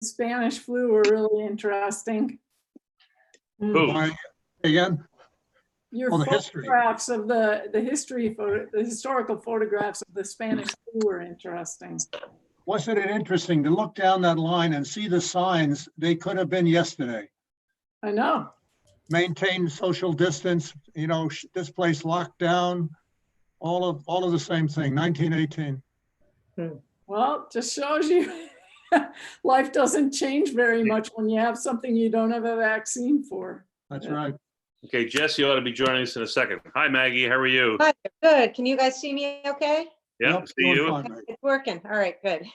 Spanish flu were really interesting. Who? Again? Your Oh, the history. photographs of the historical photographs of the Spanish flu were interesting. Wasn't it interesting to look down that line and see the signs? They could have been yesterday. I know. Maintain social distance, you know, this place locked down, all of the same thing, 1918. Well, just shows you life doesn't change very much when you have something you don't have a vaccine for. That's right. Okay, Jesse ought to be joining us in a second. Hi, Maggie. How are you? Hi, good. Can you guys see me okay? Yeah, Yep, see doing you. fine, mate. It's working. All right, good.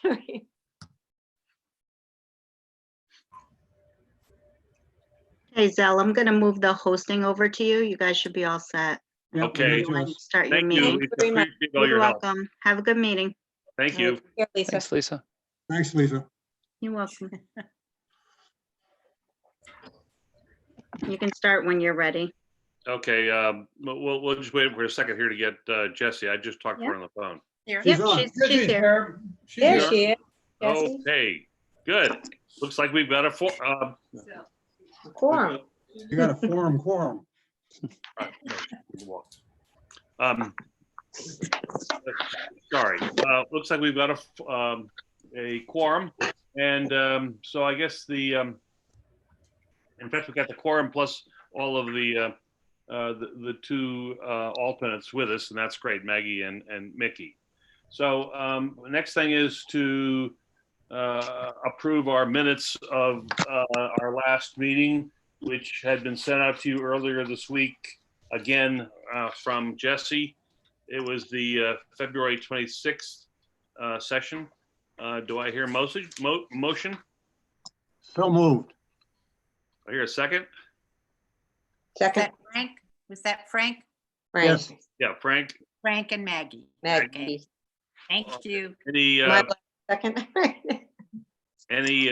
Hey, Zell, I'm gonna move the hosting over to you. You guys should be all set. Yep, Okay. You want to just- start your Thank you. meeting. Lisa. very much. Appreciate all You're your help. welcome. Have a good meeting. Thank All right, you. take care, Lisa. Thanks, Lisa. Thanks, Lisa. You're welcome. You can start when you're ready. Okay, we'll just wait for a second here to get Jesse. I just talked to her on the phone. Yep, She's on. she's here. There she is. Jesse. Okay, good. Looks like we've got a Quorum. You got a quorum. Sorry, looks like we've got a quorum, and so I guess in fact, we got the quorum plus all of the two alternates with us, and that's great, Maggie and Mickey. So the next thing is to approve our minutes of our last meeting, which had been sent out to you earlier this week, again from Jesse. It was the February 26th session. Do I hear a motion? So moved. I hear a second. Second. Frank? Was that Frank? Frank. Yes. Yeah, Frank. Frank and Maggie. Maggie. Thank you. Any My second. any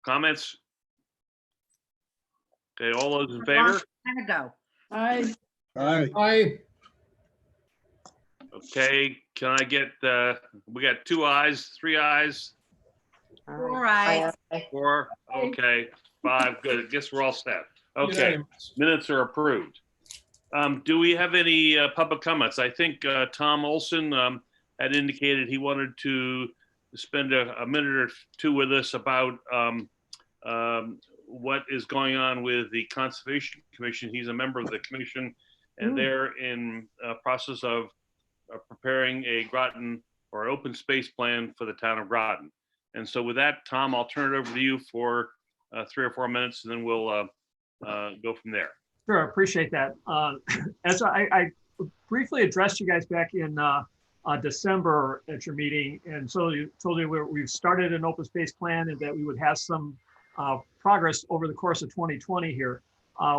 comments? Okay, all those in favor? Time to go. Aye. Okay, can I get we got 2 ayes, 3 ayes, All All right. right. 4, okay, 5, good. Guess we're all set. Okay, minutes are approved. Do we have any public comments? I think Tom Olson had indicated he wanted to spend a minute or two with us about what is going on with the Conservation Commission. He's a member of the commission, and they're in process of preparing a Groton or open space plan for the town of Groton. And so with that, Tom, I'll turn it over to you for 3 or 4 minutes, and then we'll go from there. Sure, appreciate that. As I briefly addressed you guys back in December at your meeting, and so you told you we've started an open space plan and that we would have some progress over the course of 2020 here.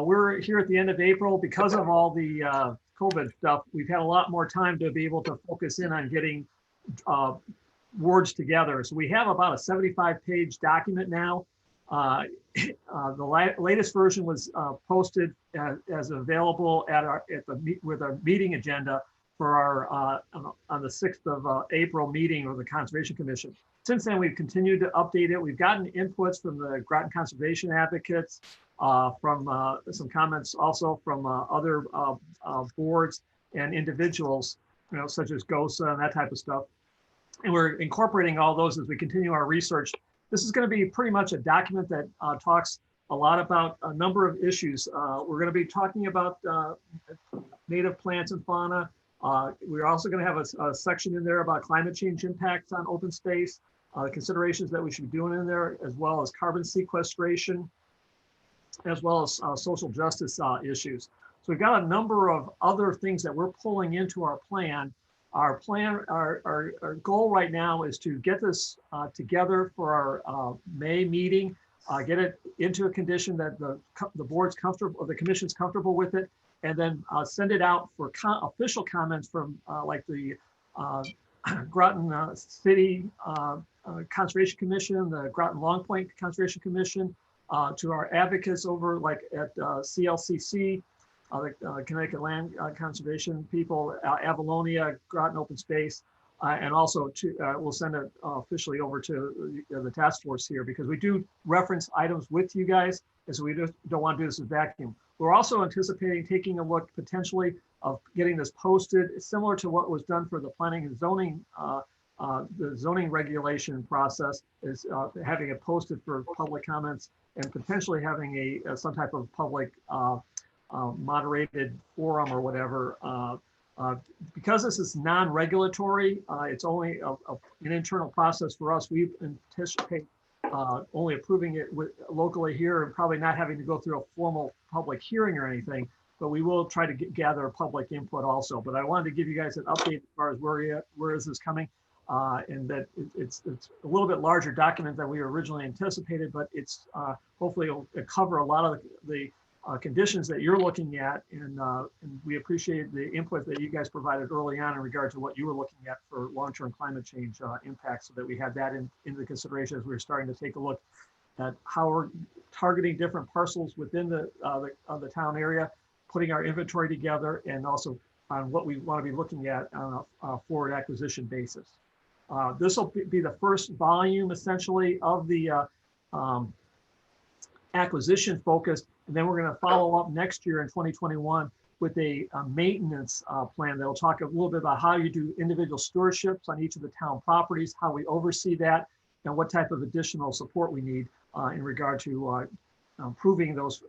We're here at the end of April. Because of all the COVID stuff, we've had a lot more time to be able to focus in on getting words together. So we have about a 75-page document now. The latest version was posted as available with a meeting agenda for our on the 6th of April meeting of the Conservation Commission. Since then, we've continued to update it. We've gotten inputs from the Groton conservation advocates, from some comments also from other boards and individuals, such as GOSA and that type of stuff. And we're incorporating all those as we continue our research. This is going to be pretty much a document that talks a lot about a number of issues. We're going to be talking about native plants and fauna. We're also going to have a section in there about climate change impacts on open space, considerations that we should be doing in there, as well as carbon sequestration, as well as social justice issues. So we've got a number of other things that we're pulling into our plan. Our goal right now is to get this together for our May meeting, get it into a condition that the board's comfortable, or the commission's comfortable with it, and then send it out for official comments from like the Groton City Conservation Commission, the Groton Long Point Conservation Commission, to our advocates over like at CLCC, the Connecticut Land Conservation people, Avalonia, Groton Open Space, And also we'll send it officially over to the task force here, because we do reference items with you guys, as we just don't want to do this in vacuum. We're also anticipating taking a look potentially of getting this posted, similar to what was done for the planning and zoning, the zoning regulation process, is having it posted for public comments, and potentially having some type of public moderated forum or whatever. Because this is non-regulatory, it's only an internal process for us. We anticipate only approving it locally here, and probably not having to go through a formal public hearing or anything, but we will try to gather public input also. But I wanted to give you guys an update as far as where is this coming, and that it's a little bit larger document than we originally anticipated, but it's hopefully it'll cover a lot of the conditions that you're looking at, and we appreciate the input that you guys provided early on in regard to what you were looking at for long-term climate change impacts, so that we had that into consideration as we were starting to take a look at how we're targeting different parcels within the town area, putting our inventory together, and also on what we want to be looking at on a forward acquisition basis. This will be the first volume essentially of the acquisition focus. And then we're going to follow up next year in 2021 with a maintenance plan that will talk a little bit about how you do individual stewardships on each of the town properties, how we oversee that, and what type of additional support we need in regard to improving those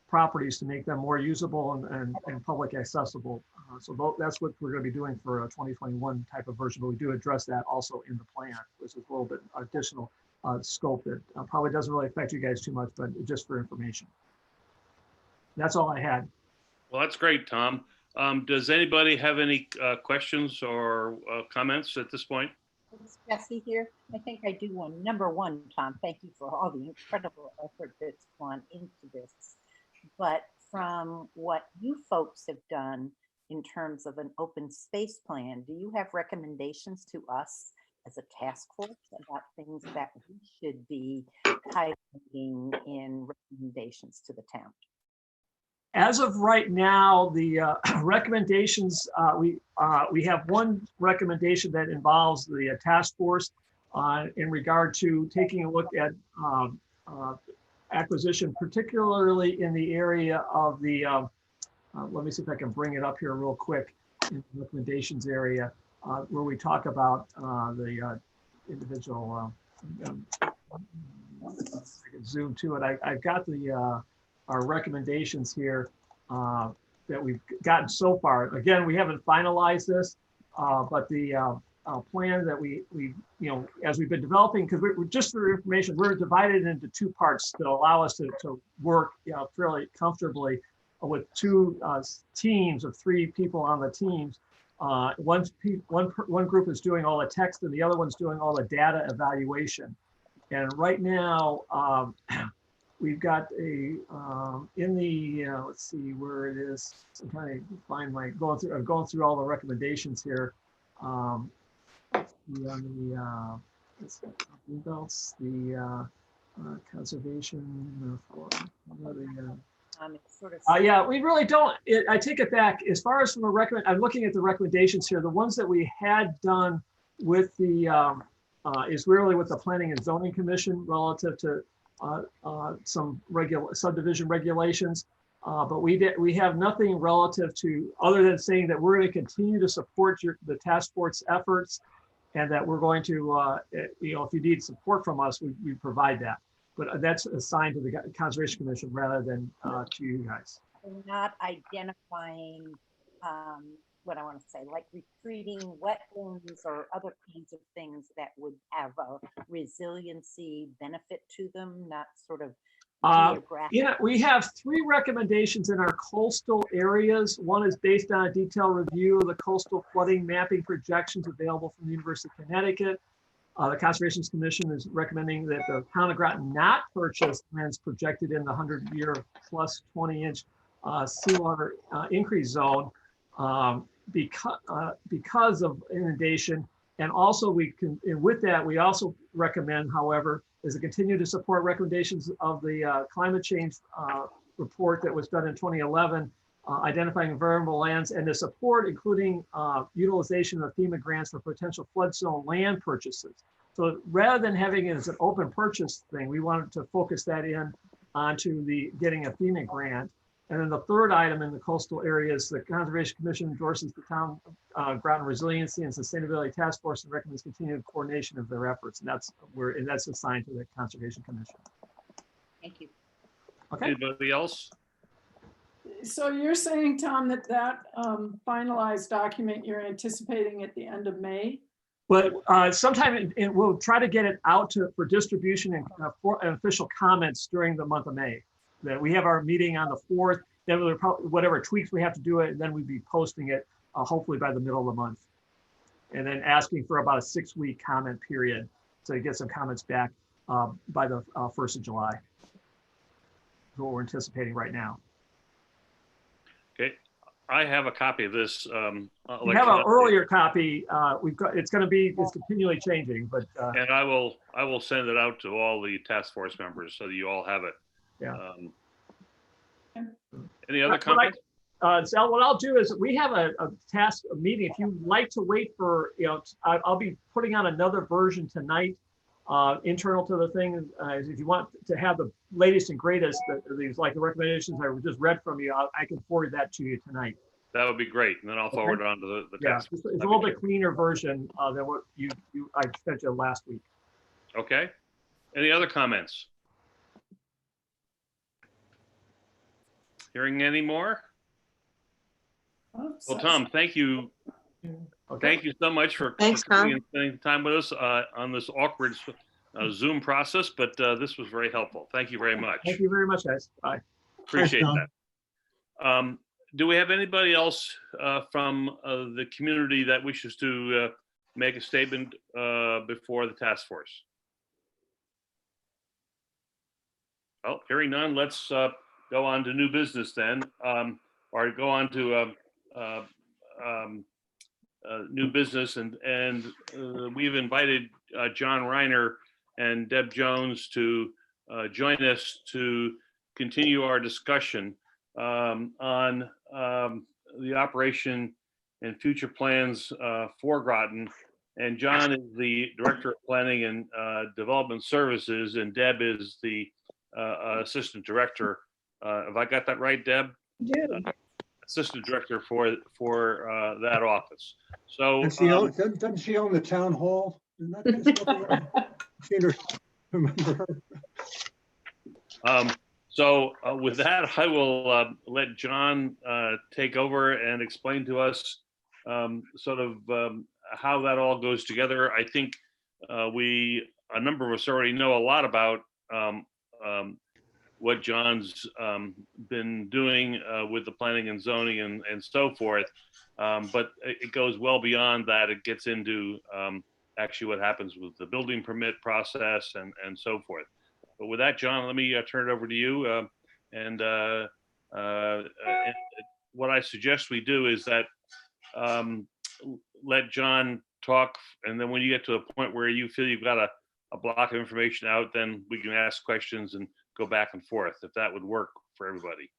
properties to make them more usable and public accessible. So that's what we're going to be doing for a 2021 type of version, but we do address that also in the plan, which is a little bit additional scope that probably doesn't really affect you guys too much, but just for information. That's all I had. Well, that's great, Tom. Does anybody have any questions or comments at this point? It's Jessie here. I think I do one. Number one, Tom, thank you for all the incredible effort that's gone into this. But from what you folks have done in terms of an open space plan, do you have recommendations to us as a task force about things that we should be highlighting in recommendations to the town? As of right now, the recommendations, we have one recommendation that involves the task force in regard to taking a look at acquisition, particularly in the area of the, let me see if I can bring it up here real quick, in the recommendations area, where we talk about the individual, I can zoom to it. I've got the, our recommendations here that we've gotten so far. Again, we haven't finalized this, but the plan that we as we've been developing, because we're just for information, we're divided into two parts that allow us to work fairly comfortably with two teams of 3 people on the teams. One group is doing all the text, and the other one's doing all the data evaluation. And right now, we've got a in the let's see where it is. I'm trying to find my going through all the recommendations here. On the belts, the conservation for yeah, we really don't. I take it back. As far as from a I'm looking at the recommendations here. The ones that we had done with the is really with the Planning and Zoning Commission relative to some subdivision regulations, but we have nothing relative to, other than saying that we're going to continue to support the task force efforts, and that we're going to, if you need support from us, we provide that. But that's assigned to the Conservation Commission rather than to you guys. We're not identifying what I want to say, like retreating wetlands or other kinds of things that would have a resiliency benefit to them, not sort of geographic. Yeah, we have 3 recommendations in our coastal areas. One is based on a detailed review of the coastal flooding mapping projections available from the University of Connecticut. The Conservation Commission is recommending that the town of Groton not purchase lands projected in the 100-year plus 20-inch seawater increase zone because of inundation. And also with that, we also recommend, however, is to continue to support recommendations of the climate change report that was done in 2011 identifying vulnerable lands, and the support, including utilization of FEMA grants for potential flood zone land purchases. So rather than having it as an open purchase thing, we wanted to focus that in onto the getting a FEMA grant. And then the third item in the coastal areas, the Conservation Commission endorses the town Groton Resiliency and Sustainability Task Force and recommends continued coordination of their efforts. And that's assigned to the Conservation Commission. Thank you. Okay. Anybody else? So you're saying, Tom, that finalized document you're anticipating at the end of May? But sometime we'll try to get it out for distribution and for official comments during the month of May. That we have our meeting on the 4th, then we'll probably, whatever tweaks we have to do it, then we'd be posting it hopefully by the middle of the month. And then asking for about a 6-week comment period. So you get some comments back by the 1st of July. That's what we're anticipating right now. Okay, I have a copy of this. We have an electronically, earlier copy. It's continually changing, but and I will send it out to all the task force members so that you all have it. Yeah. Any other comments? Sal, what I'll do is we have a meeting. If you'd like to wait for, I'll be putting on another version tonight, internal to the thing. If you want to have the latest and greatest, these like the recommendations I just read from you, I can forward that to you tonight. That would be great, and then I'll forward it on to the Yeah, task. it's a little bit cleaner version than what I sent you last week. Okay. Any other comments? Hearing any more? Well, Tom, thank you. Okay. Thank you so much for Thanks, coming Tom. and spending time with us on this awkward Zoom process, but this was very helpful. Thank you very much. Thank you very much, guys. Bye. Appreciate Thanks, that. Do we have anybody else from the community that wishes to make a statement before the task force? Well, hearing none, let's go on to new business then, or go on to new business, and we've invited John Reiner and Deb Jones to join us to continue our discussion on the operation and future plans for Groton. And John is the Director of Planning and Development Services, and Deb is the Assistant Director. Have I got that right, Deb? Yeah. Assistant Director for that office. So Doesn't she own the town hall? Isn't that I've seen her, remember her? So with that, I will let John take over and explain to us sort of how that all goes together. I think a number of us already know a lot about what John's been doing with the planning and zoning and so forth. But it goes well beyond that. It gets into actually what happens with the building permit process and so forth. But with that, John, let me turn it over to you. And what I suggest we do is that let John talk. And then when you get to a point where you feel you've got a block of information out, then we can ask questions and go back and forth, if that would work for everybody.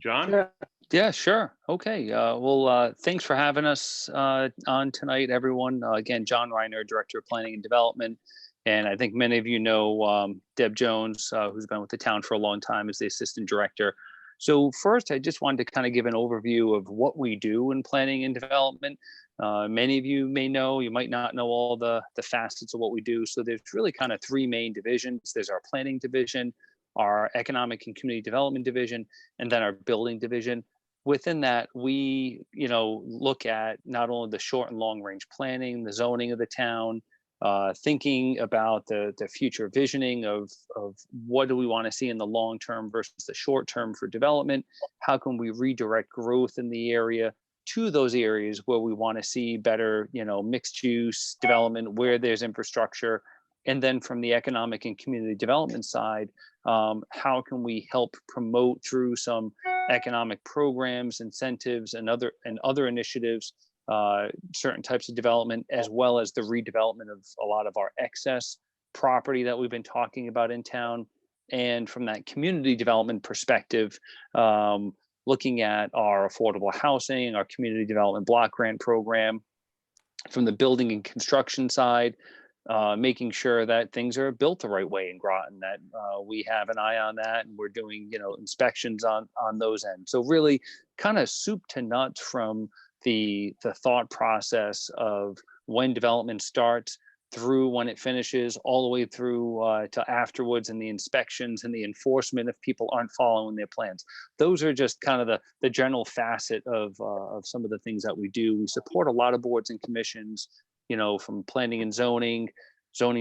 John? Yeah, sure. Okay. Well, thanks for having us on tonight, everyone. Again, John Reiner, Director of Planning and Development. And I think many of you know Deb Jones, who's been with the town for a long time, is the Assistant Director. So first, I just wanted to kind of give an overview of what we do in planning and development. Many of you may know, you might not know all the facets of what we do. So there's really kind of three main divisions. There's our planning division, our economic and community development division, and then our building division. Within that, we look at not only the short and long range planning, the zoning of the town, thinking about the future visioning of what do we want to see in the long term versus the short term for development. How can we redirect growth in the area to those areas where we want to see better, mixed use development, where there's infrastructure. And then from the economic and community development side, how can we help promote through some economic programs, incentives, and other initiatives, certain types of development, as well as the redevelopment of a lot of our excess property that we've been talking about in town, And from that community development perspective, looking at our affordable housing, our community development block grant program, from the building and construction side, making sure that things are built the right way in Groton, that we have an eye on that, and we're doing, inspections on those ends. So really kind of soup to nuts from the thought process of when development starts through when it finishes, all the way through to afterwards, and the inspections and the enforcement if people aren't following their plans. Those are just kind of the general facet of some of the things that we do. We support a lot of boards and commissions, from planning and zoning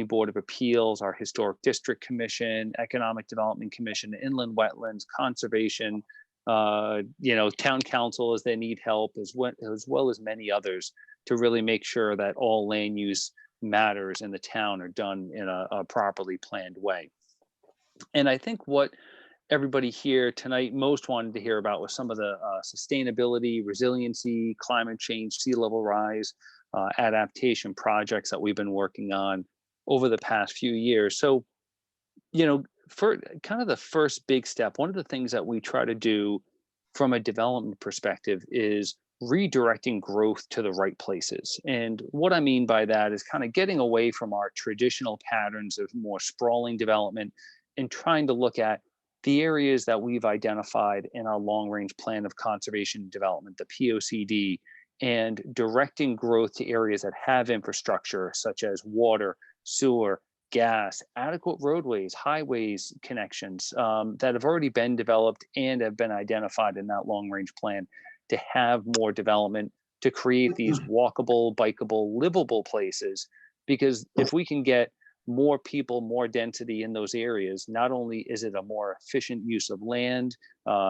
board of appeals, our historic district commission, economic development commission, inland wetlands, conservation, town council as they need help, as well as many others, to really make sure that all land use matters in the town are done in a properly planned way. And I think what everybody here tonight most wanted to hear about was some of the sustainability, resiliency, climate change, sea level rise, adaptation projects that we've been working on over the past few years. So, for kind of the first big step, one of the things that we try to do from a development perspective is redirecting growth to the right places. And what I mean by that is kind of getting away from our traditional patterns of more sprawling development and trying to look at the areas that we've identified in our long range plan of conservation and development, the POCD, and directing growth to areas that have infrastructure such as water, sewer, gas, adequate roadways, highways connections that have already been developed and have been identified in that long range plan, to have more development, to create these walkable, bikeable, livable places. Because if we can get more people, more density in those areas, not only is it a more efficient use of land,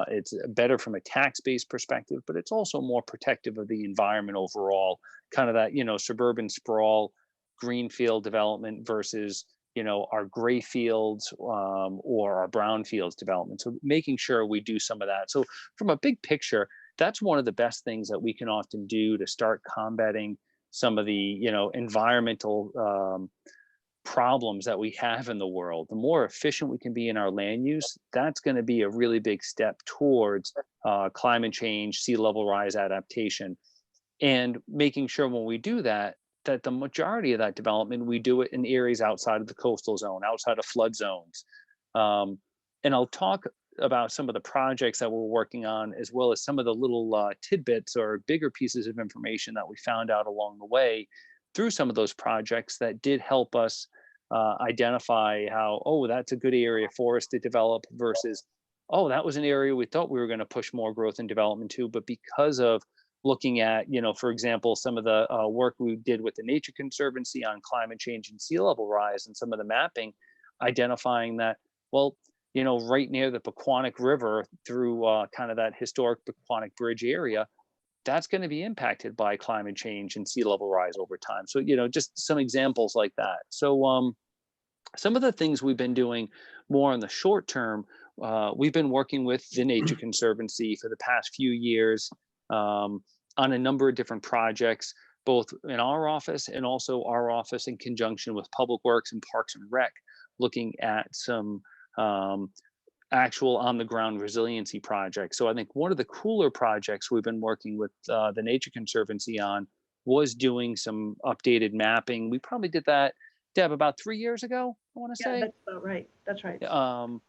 it's better from a tax-based perspective, but it's also more protective of the environment overall, kind of that, suburban sprawl, greenfield development versus, our gray fields or our brown fields development. So making sure we do some of that. So from a big picture, that's one of the best things that we can often do to start combating some of the, environmental problems that we have in the world. The more efficient we can be in our land use, that's going to be a really big step towards climate change, sea level rise adaptation, and making sure when we do that, that the majority of that development, we do it in areas outside of the coastal zone, outside of flood zones. And I'll talk about some of the projects that we're working on, as well as some of the little tidbits or bigger pieces of information that we found out along the way through some of those projects that did help us identify how, that's a good area for us to develop versus, that was an area we thought we were going to push more growth and development to, but because of looking at, for example, some of the work we did with the Nature Conservancy on climate change and sea level rise and some of the mapping, identifying that, right near the Pequannock River through kind of that historic Pequannock Bridge area, that's going to be impacted by climate change and sea level rise over time. So, just some examples like that. So some of the things we've been doing more in the short term, we've been working with the Nature Conservancy for the past few years on a number of different projects, both in our office and also our office in conjunction with Public Works and Parks and Rec, looking at some actual on the ground resiliency projects. So I think one of the cooler projects we've been working with the Nature Conservancy on was doing some updated mapping. We probably did that, Deb, about 3 years ago, I want to say. That's about right. That's right.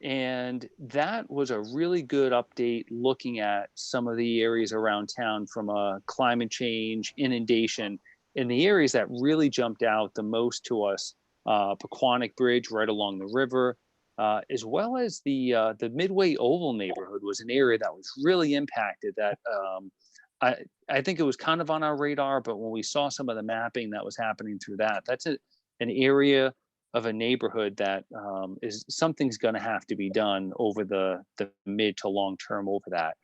And that was a really good update looking at some of the areas around town from a climate change, inundation, and the areas that really jumped out the most to us, Pequannock Bridge right along the river, as well as the Midway Oval neighborhood was an area that was really impacted that I think it was kind of on our radar, but when we saw some of the mapping that was happening through that, that's an area of a neighborhood that is something's going to have to be done over the mid to long term over that.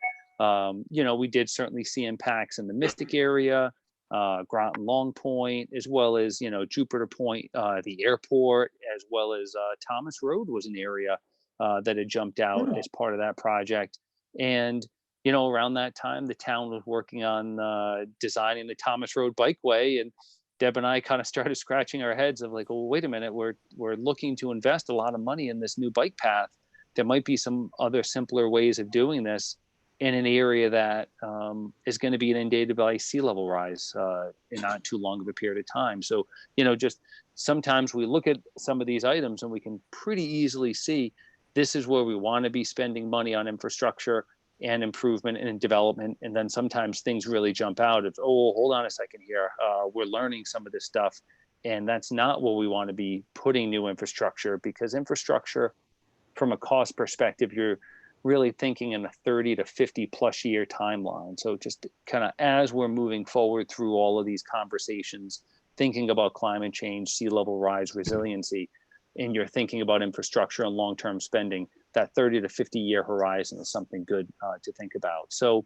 We did certainly see impacts in the Mystic area, Groton Long Point, as well as, Jupiter Point, the airport, as well as Thomas Road was an area that had jumped out as part of that project. And, around that time, the town was working on designing the Thomas Road Bikeway. And Deb and I kind of started scratching our heads of like, well, wait a minute, we're looking to invest a lot of money in this new bike path. There might be some other simpler ways of doing this in an area that is going to be inundated by sea level rise in not too long of a period of time. So, just sometimes we look at some of these items and we can pretty easily see this is where we want to be spending money on infrastructure and improvement and development. And then sometimes things really jump out of, oh, hold on a second here. We're learning some of this stuff. And that's not where we want to be putting new infrastructure, because infrastructure, from a cost perspective, you're really thinking in a 30 to 50 plus year timeline. So just kind of as we're moving forward through all of these conversations, thinking about climate change, sea level rise, resiliency, and you're thinking about infrastructure and long-term spending, that 30 to 50 year horizon is something good to think about. So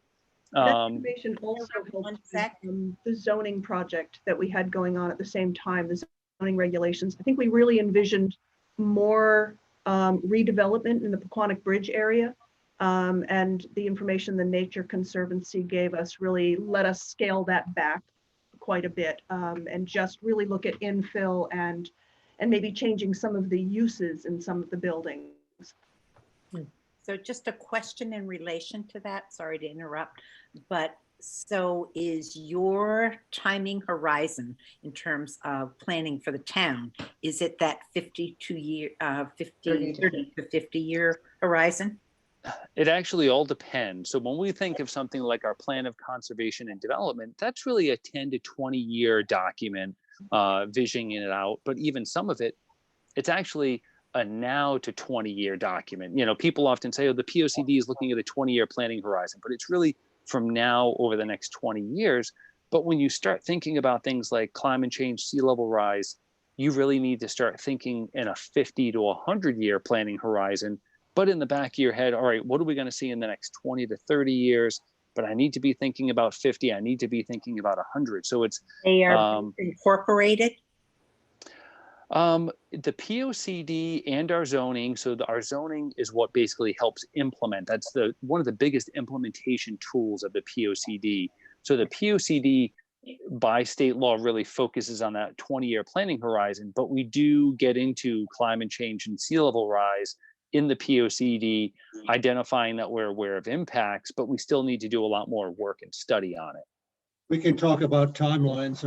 that information also One helps sec. the zoning project that we had going on at the same time, the zoning regulations. I think we really envisioned more redevelopment in the Pequannock Bridge area. And the information the Nature Conservancy gave us really let us scale that back quite a bit, and just really look at infill and maybe changing some of the uses in some of the buildings. So just a question in relation to that, sorry to interrupt, but so is your timing horizon in terms of planning for the town, is it that 30 to 50 year horizon? It actually all depends. So when we think of something like our plan of conservation and development, that's really a 10 to 20 year document, visioning it out. But even some of it, it's actually a now to 20 year document. People often say, oh, the POCD is looking at a 20-year planning horizon, but it's really from now over the next 20 years. But when you start thinking about things like climate change, sea level rise, you really need to start thinking in a 50 to 100 year planning horizon. But in the back of your head, all right, what are we going to see in the next 20 to 30 years? But I need to be thinking about 50. I need to be thinking about 100. So it's They are incorporated? The POCD and our zoning. So our zoning is what basically helps implement. That's one of the biggest implementation tools of the POCD. So the POCD by state law really focuses on that 20-year planning horizon, but we do get into climate change and sea level rise in the POCD, identifying that we're aware of impacts, but we still need to do a lot more work and study on it. We can talk about timelines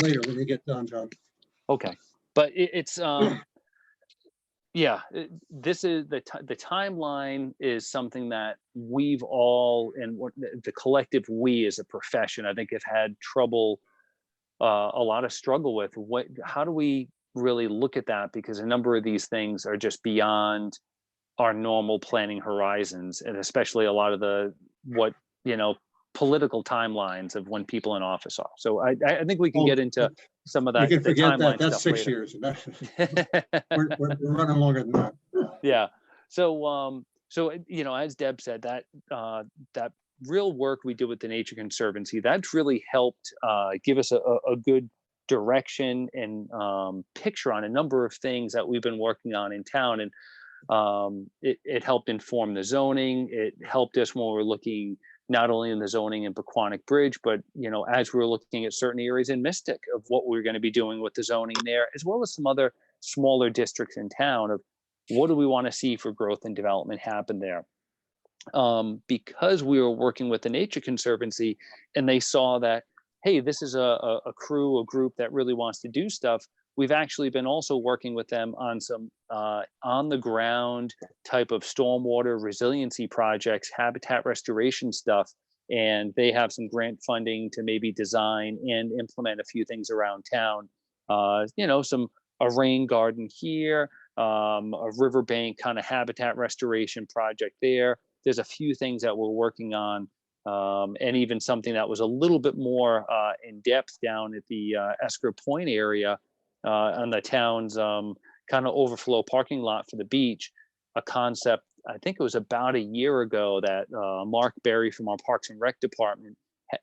later when you get done, John. Okay. But it's this is the timeline is something that we've all, and the collective we as a profession, I think, have had trouble, a lot of struggle with. How do we really look at that? Because a number of these things are just beyond our normal planning horizons, and especially a lot of political timelines of when people in office are. So I think we can get into some of that. You can forget that. That's 6 later. years. We're running longer than that. Yeah. So as Deb said, that real work we did with the Nature Conservancy, that's really helped give us a good direction and picture on a number of things that we've been working on in town. And it helped inform the zoning. It helped us when we're looking not only in the zoning in Pequannock Bridge, but as we're looking at certain areas in Mystic of what we're going to be doing with the zoning there, as well as some other smaller districts in town of what do we want to see for growth and development happen there. Because we were working with the Nature Conservancy and they saw that, hey, this is a group that really wants to do stuff. We've actually been also working with them on some on the ground type of stormwater resiliency projects, habitat restoration stuff. And they have some grant funding to maybe design and implement a few things around town. A rain garden here, a riverbank kind of habitat restoration project there. There's a few things that we're working on. And even something that was a little bit more in depth down at the Esker Point area on the town's kind of overflow parking lot for the beach, a concept, I think it was about a year ago that Mark Berry from our Parks and Rec department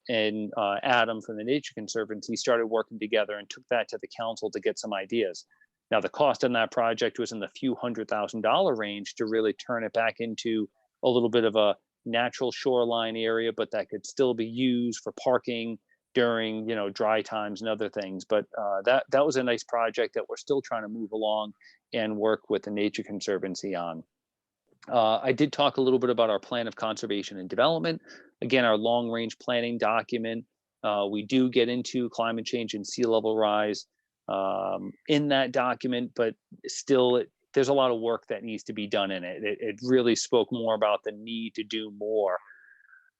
and Adam from the Nature Conservancy started working together and took that to the council to get some ideas. Now, the cost on that project was in the few $100,000 range to really turn it back into a little bit of a natural shoreline area, but that could still be used for parking during, dry times and other things. But that was a nice project that we're still trying to move along and work with the Nature Conservancy on. I did talk a little bit about our plan of conservation and development. Again, our long range planning document. We do get into climate change and sea level rise in that document, but still there's a lot of work that needs to be done in it. It really spoke more about the need to do more.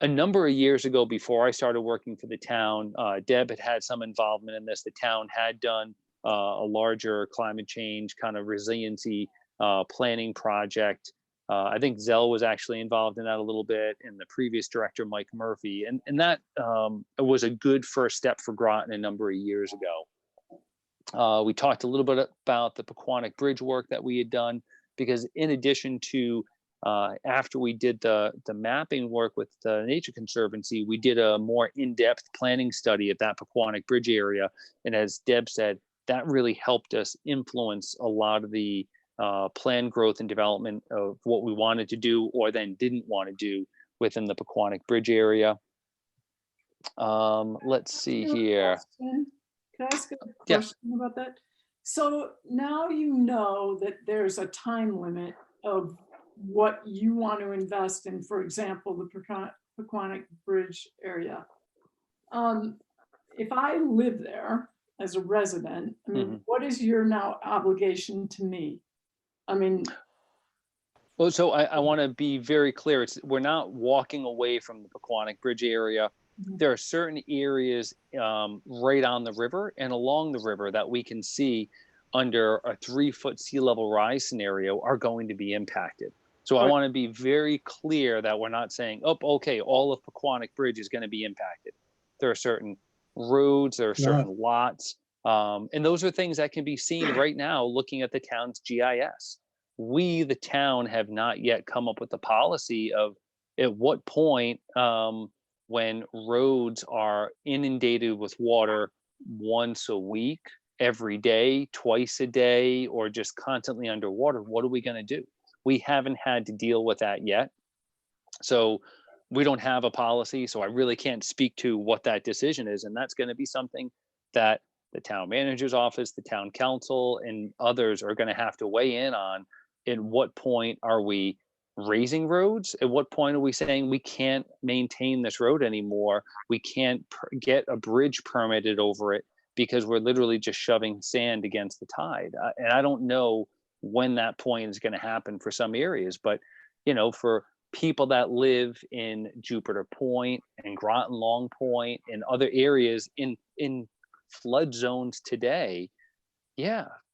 A number of years ago, before I started working for the town, Deb had some involvement in this. The town had done a larger climate change kind of resiliency planning project. I think Zell was actually involved in that a little bit, and the previous director, Mike Murphy. And that was a good first step for Groton a number of years ago. We talked a little bit about the Pequannock Bridge work that we had done, because in addition to after we did the mapping work with the Nature Conservancy, we did a more in-depth planning study of that Pequannock Bridge area. And as Deb said, that really helped us influence a lot of the planned growth and development of what we wanted to do or then didn't want to do within the Pequannock Bridge area. Let's see here. Can I ask a question about that? So now you know that there's a time limit of what you want to invest in, for example, the Pequannock Bridge area. If I live there as a resident, I mean, what is your now obligation to me? I mean, well, so I want to be very clear. We're not walking away from the Pequannock Bridge area. There are certain areas right on the river and along the river that we can see under a 3-foot sea level rise scenario are going to be impacted. So I want to be very clear that we're not saying, oh, okay, all of Pequannock Bridge is going to be impacted. There are certain roads, there are certain lots, and those are things that can be seen right now looking at the town's GIS. We, the town, have not yet come up with a policy of at what point when roads are inundated with water once a week, every day, twice a day, or just constantly underwater, what are we going to do? We haven't had to deal with that yet. So we don't have a policy. So I really can't speak to what that decision is. And that's going to be something that the town manager's office, the town council, and others are going to have to weigh in on. At what point are we raising roads? At what point are we saying we can't maintain this road anymore? We can't get a bridge permitted over it because we're literally just shoving sand against the tide. And I don't know when that point is going to happen for some areas, but for people that live in Jupiter Point and Groton Long Point and other areas in flood zones today,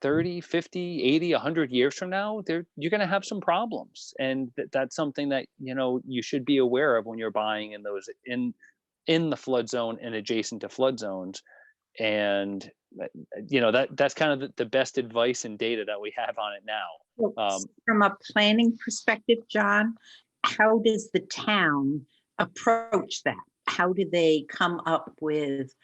30, 50, 80, 100 years from now, you're going to have some problems. And that's something that, you should be aware of when you're buying in those in the flood zone and adjacent to flood zones. And, that's kind of the best advice and data that we have on it now. From a planning perspective, John, how does the town approach that? How do they come up with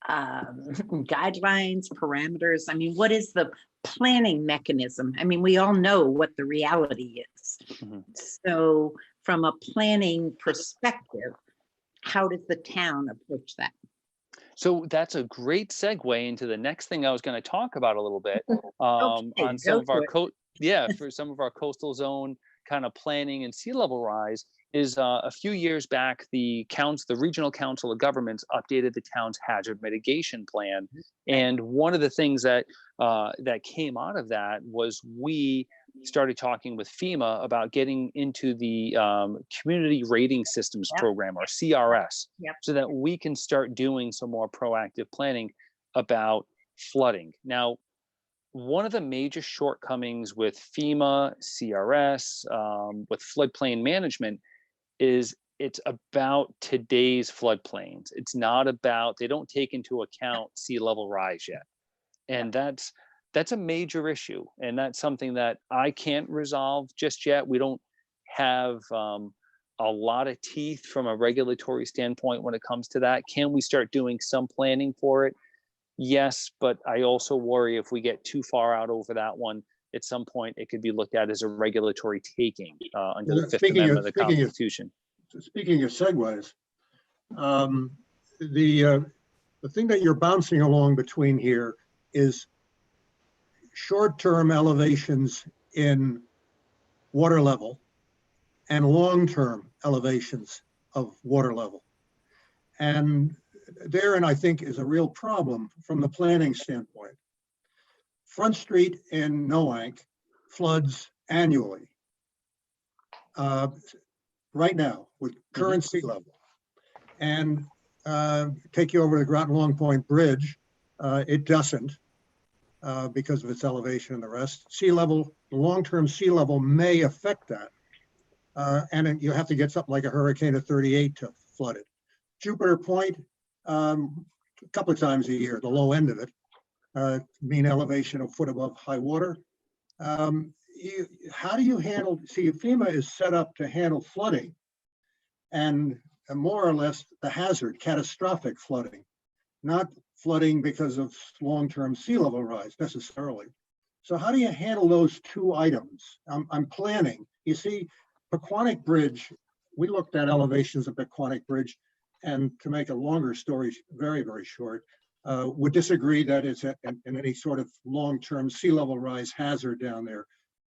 guidelines, parameters? I mean, what is the planning mechanism? I mean, we all know what the reality is. So from a planning perspective, how does the town approach that? So that's a great segue into the next thing I was going to talk about a little bit on some of our for some of our coastal zone kind of planning and sea level rise. Is a few years back, the regional council of governments updated the town's hazard mitigation plan, and one of the things that came out of that was we started talking with FEMA about getting into the community rating systems program, or CRS, so that we can start doing some more proactive planning about flooding. Now, one of the major shortcomings with FEMA, CRS, with floodplain management is it's about today's floodplains. It's not about, they don't take into account sea level rise yet. And that's a major issue. And that's something that I can't resolve just yet. We don't have a lot of teeth from a regulatory standpoint when it comes to that. Can we start doing some planning for it? Yes, but I also worry if we get too far out over that one, at some point it could be looked at as a regulatory taking under the Fifth Amendment of the Constitution. Speaking of segues, the the thing that you're bouncing along between here is short-term elevations in water level and long-term elevations of water level. And therein, I think, is a real problem from the planning standpoint. Front Street in Noank floods annually right now with current sea level. And take you over the Groton Long Point Bridge, it doesn't because of its elevation and the rest. Sea level, the long-term sea level may affect that. And you have to get something like a hurricane of 38 to flood it. Jupiter Point, a couple of times a year, the low end of it, mean elevation a foot above high water. How do you handle, see, FEMA is set up to handle flooding and more or less the hazard, catastrophic flooding, not flooding because of long-term sea level rise necessarily. So how do you handle those two items? I'm planning, you see, Pequannock Bridge, we looked at elevations of Pequannock Bridge, and to make a longer story very, very short, would disagree that it's in any sort of long-term sea level rise hazard down there.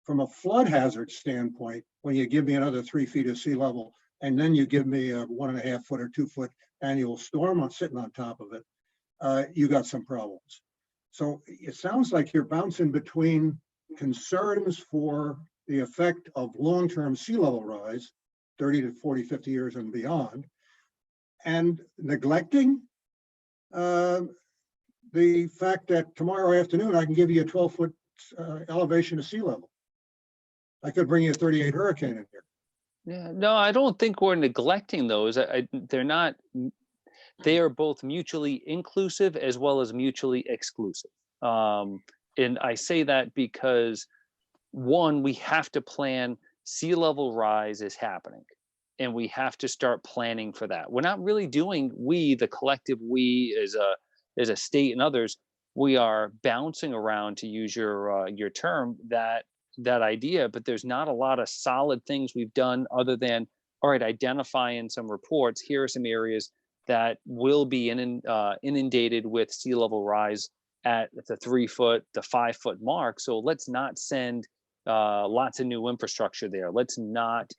From a flood hazard standpoint, when you give me another 3 feet of sea level, and then you give me a 1.5 foot or 2 foot annual storm on sitting on top of it, you got some problems. So it sounds like you're bouncing between concerns for the effect of long-term sea level rise, 30 to 40, 50 years and beyond, and neglecting the fact that tomorrow afternoon I can give you a 12-foot elevation of sea level. I could bring you a 38 hurricane in here. Yeah, no, I don't think we're neglecting those. They're not, they are both mutually inclusive as well as mutually exclusive. And I say that because one, we have to plan, sea level rise is happening and we have to start planning for that. We're not really doing, we, the collective we as a state and others, we are bouncing around, to use your term, that idea, but there's not a lot of solid things we've done other than, all right, identify in some reports, here are some areas that will be inundated with sea level rise at the 3 foot, the 5 foot mark. So let's not send lots of new infrastructure there. Let's not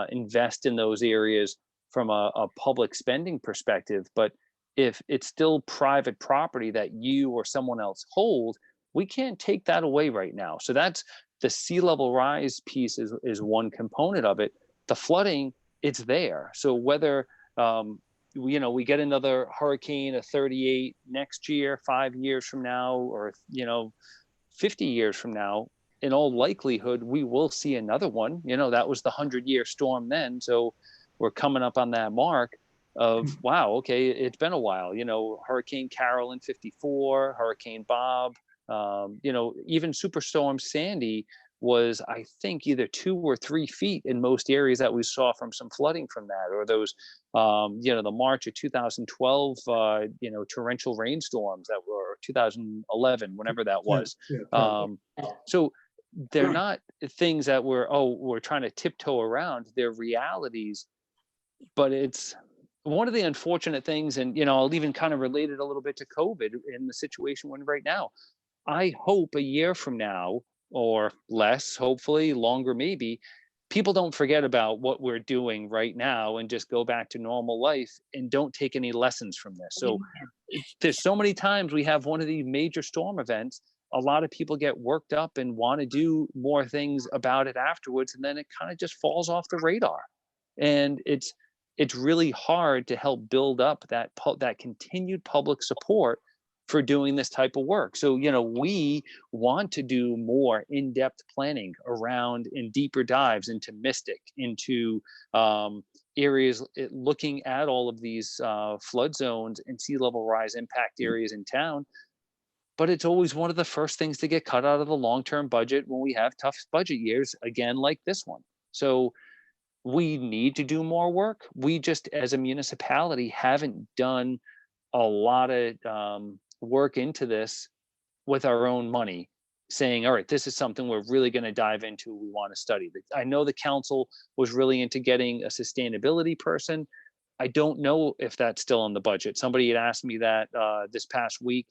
invest in those areas from a public spending perspective. But if it's still private property that you or someone else hold, we can't take that away right now. So that's the sea level rise piece is one component of it. The flooding, it's there. So whether we get another hurricane, a 38 next year, 5 years from now, or 50 years from now, in all likelihood, we will see another one. That was the 100-year storm then. So we're coming up on that mark of, wow, okay, it's been a while. Hurricane Carol in 54, Hurricane Bob, even Superstorm Sandy was, I think, either 2 or 3 feet in most areas that we saw from some flooding from that, or those, the March of 2012, torrential rainstorms that were 2011, whenever that was. So they're not things that we're trying to tiptoe around. They're realities, but it's one of the unfortunate things, and I'll even kind of relate it a little bit to COVID in the situation we're in right now. I hope a year from now, or less, hopefully longer maybe, people don't forget about what we're doing right now and just go back to normal life and don't take any lessons from this. So there's so many times we have one of these major storm events, a lot of people get worked up and want to do more things about it afterwards, and then it kind of just falls off the radar. And it's really hard to help build up that continued public support for doing this type of work. So, we want to do more in-depth planning around and deeper dives into Mystic, into areas, looking at all of these flood zones and sea level rise impact areas in town. But it's always one of the first things to get cut out of the long-term budget when we have tough budget years, again, like this one. So we need to do more work. We just, as a municipality, haven't done a lot of work into this with our own money, saying, all right, this is something we're really going to dive into. We want to study. I know the council was really into getting a sustainability person. I don't know if that's still in the budget. Somebody had asked me that this past week.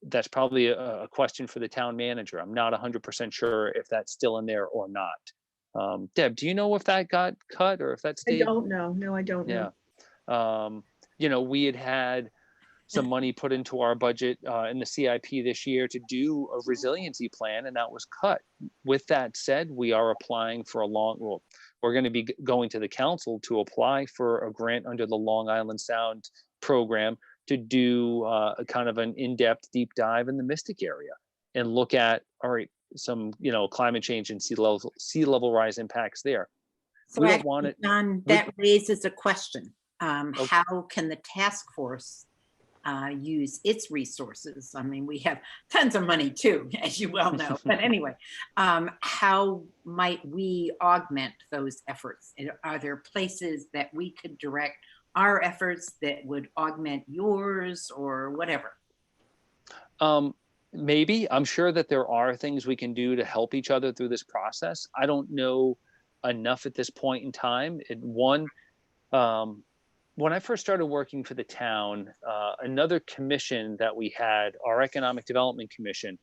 That's probably a question for the town manager. I'm not 100% sure if that's still in there or not. Deb, do you know if that got cut or if that I stayed? don't know. No, I don't know. Yeah. You know, we had some money put into our budget in the CIP this year to do a resiliency plan, and that was cut. With that said, we are applying for we're going to be going to the council to apply for a grant under the Long Island Sound program to do a kind of an in-depth deep dive in the Mystic area and look at, all right, some, you know, climate change and sea level rise impacts there. So We don't actually, want it. John, that raises a question. How can the task force use its resources? I mean, we have tons of money too, as you well know. But anyway, how might we augment those efforts? Are there places that we could direct our efforts that would augment yours or whatever? Maybe. I'm sure that there are things we can do to help each other through this process. I don't know enough at this point in time. When I first started working for the town, another commission that we had, our Economic Development Commission,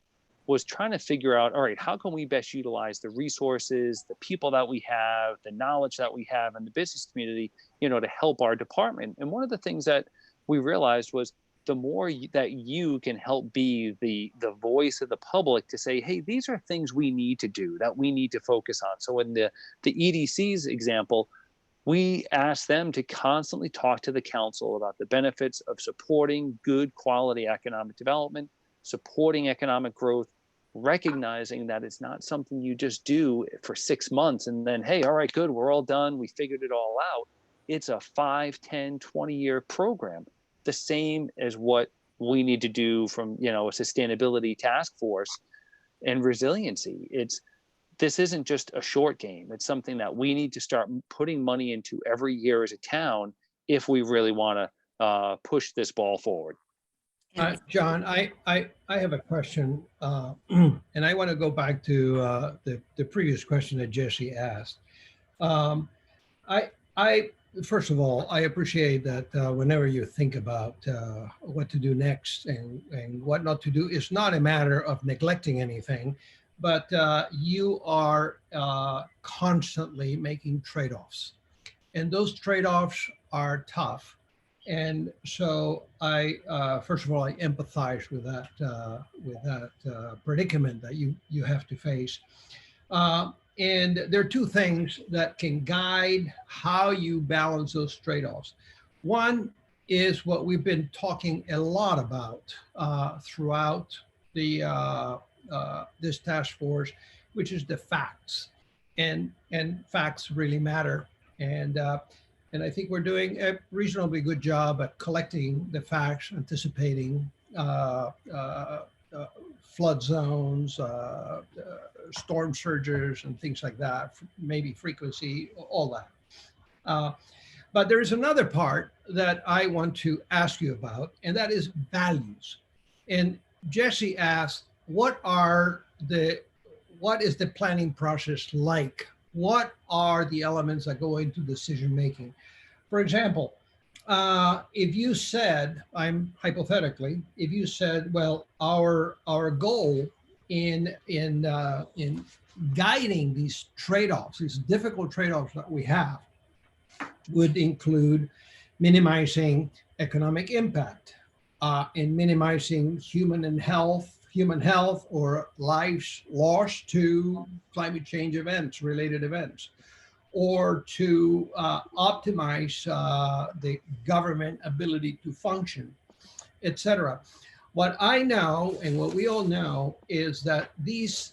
was trying to figure out, all right, how can we best utilize the resources, the people that we have, the knowledge that we have in the business community, you know, to help our department. And one of the things that we realized was the more that you can help be the voice of the public to say, hey, these are things we need to do, that we need to focus on. So in the EDC's example, we asked them to constantly talk to the council about the benefits of supporting good quality economic development, supporting economic growth, recognizing that it's not something you just do for 6 months and then, hey, all right, good, we're all done, we figured it all out. It's a 5, 10, 20-year program, the same as what we need to do from, you know, a sustainability task force and resiliency. This isn't just a short game. It's something that we need to start putting money into every year as a town if we really want to push this ball forward. John, I have a question, and I want to go back to the previous question that Jesse asked. First of all, I appreciate that whenever you think about what to do next and what not to do, it's not a matter of neglecting anything, but you are constantly making trade-offs, and those trade-offs are tough. And so first of all, I empathize with that predicament that you have to face. And there are two things that can guide how you balance those trade-offs. One is what we've been talking a lot about throughout this task force, which is the facts, and facts really matter. And I think we're doing a reasonably good job at collecting the facts, anticipating flood zones, storm surges, and things like that, maybe frequency, all that. But there is another part that I want to ask you about, and that is values. And Jesse asked, what is the planning process like? What are the elements that go into decision making? For example, if you said, hypothetically, if you said, well, our goal in guiding these trade-offs, these difficult trade-offs that we have, would include minimizing economic impact and minimizing human health or lives lost to climate change events, related events, or to optimize the government ability to function, etc. What I know and what we all know is that these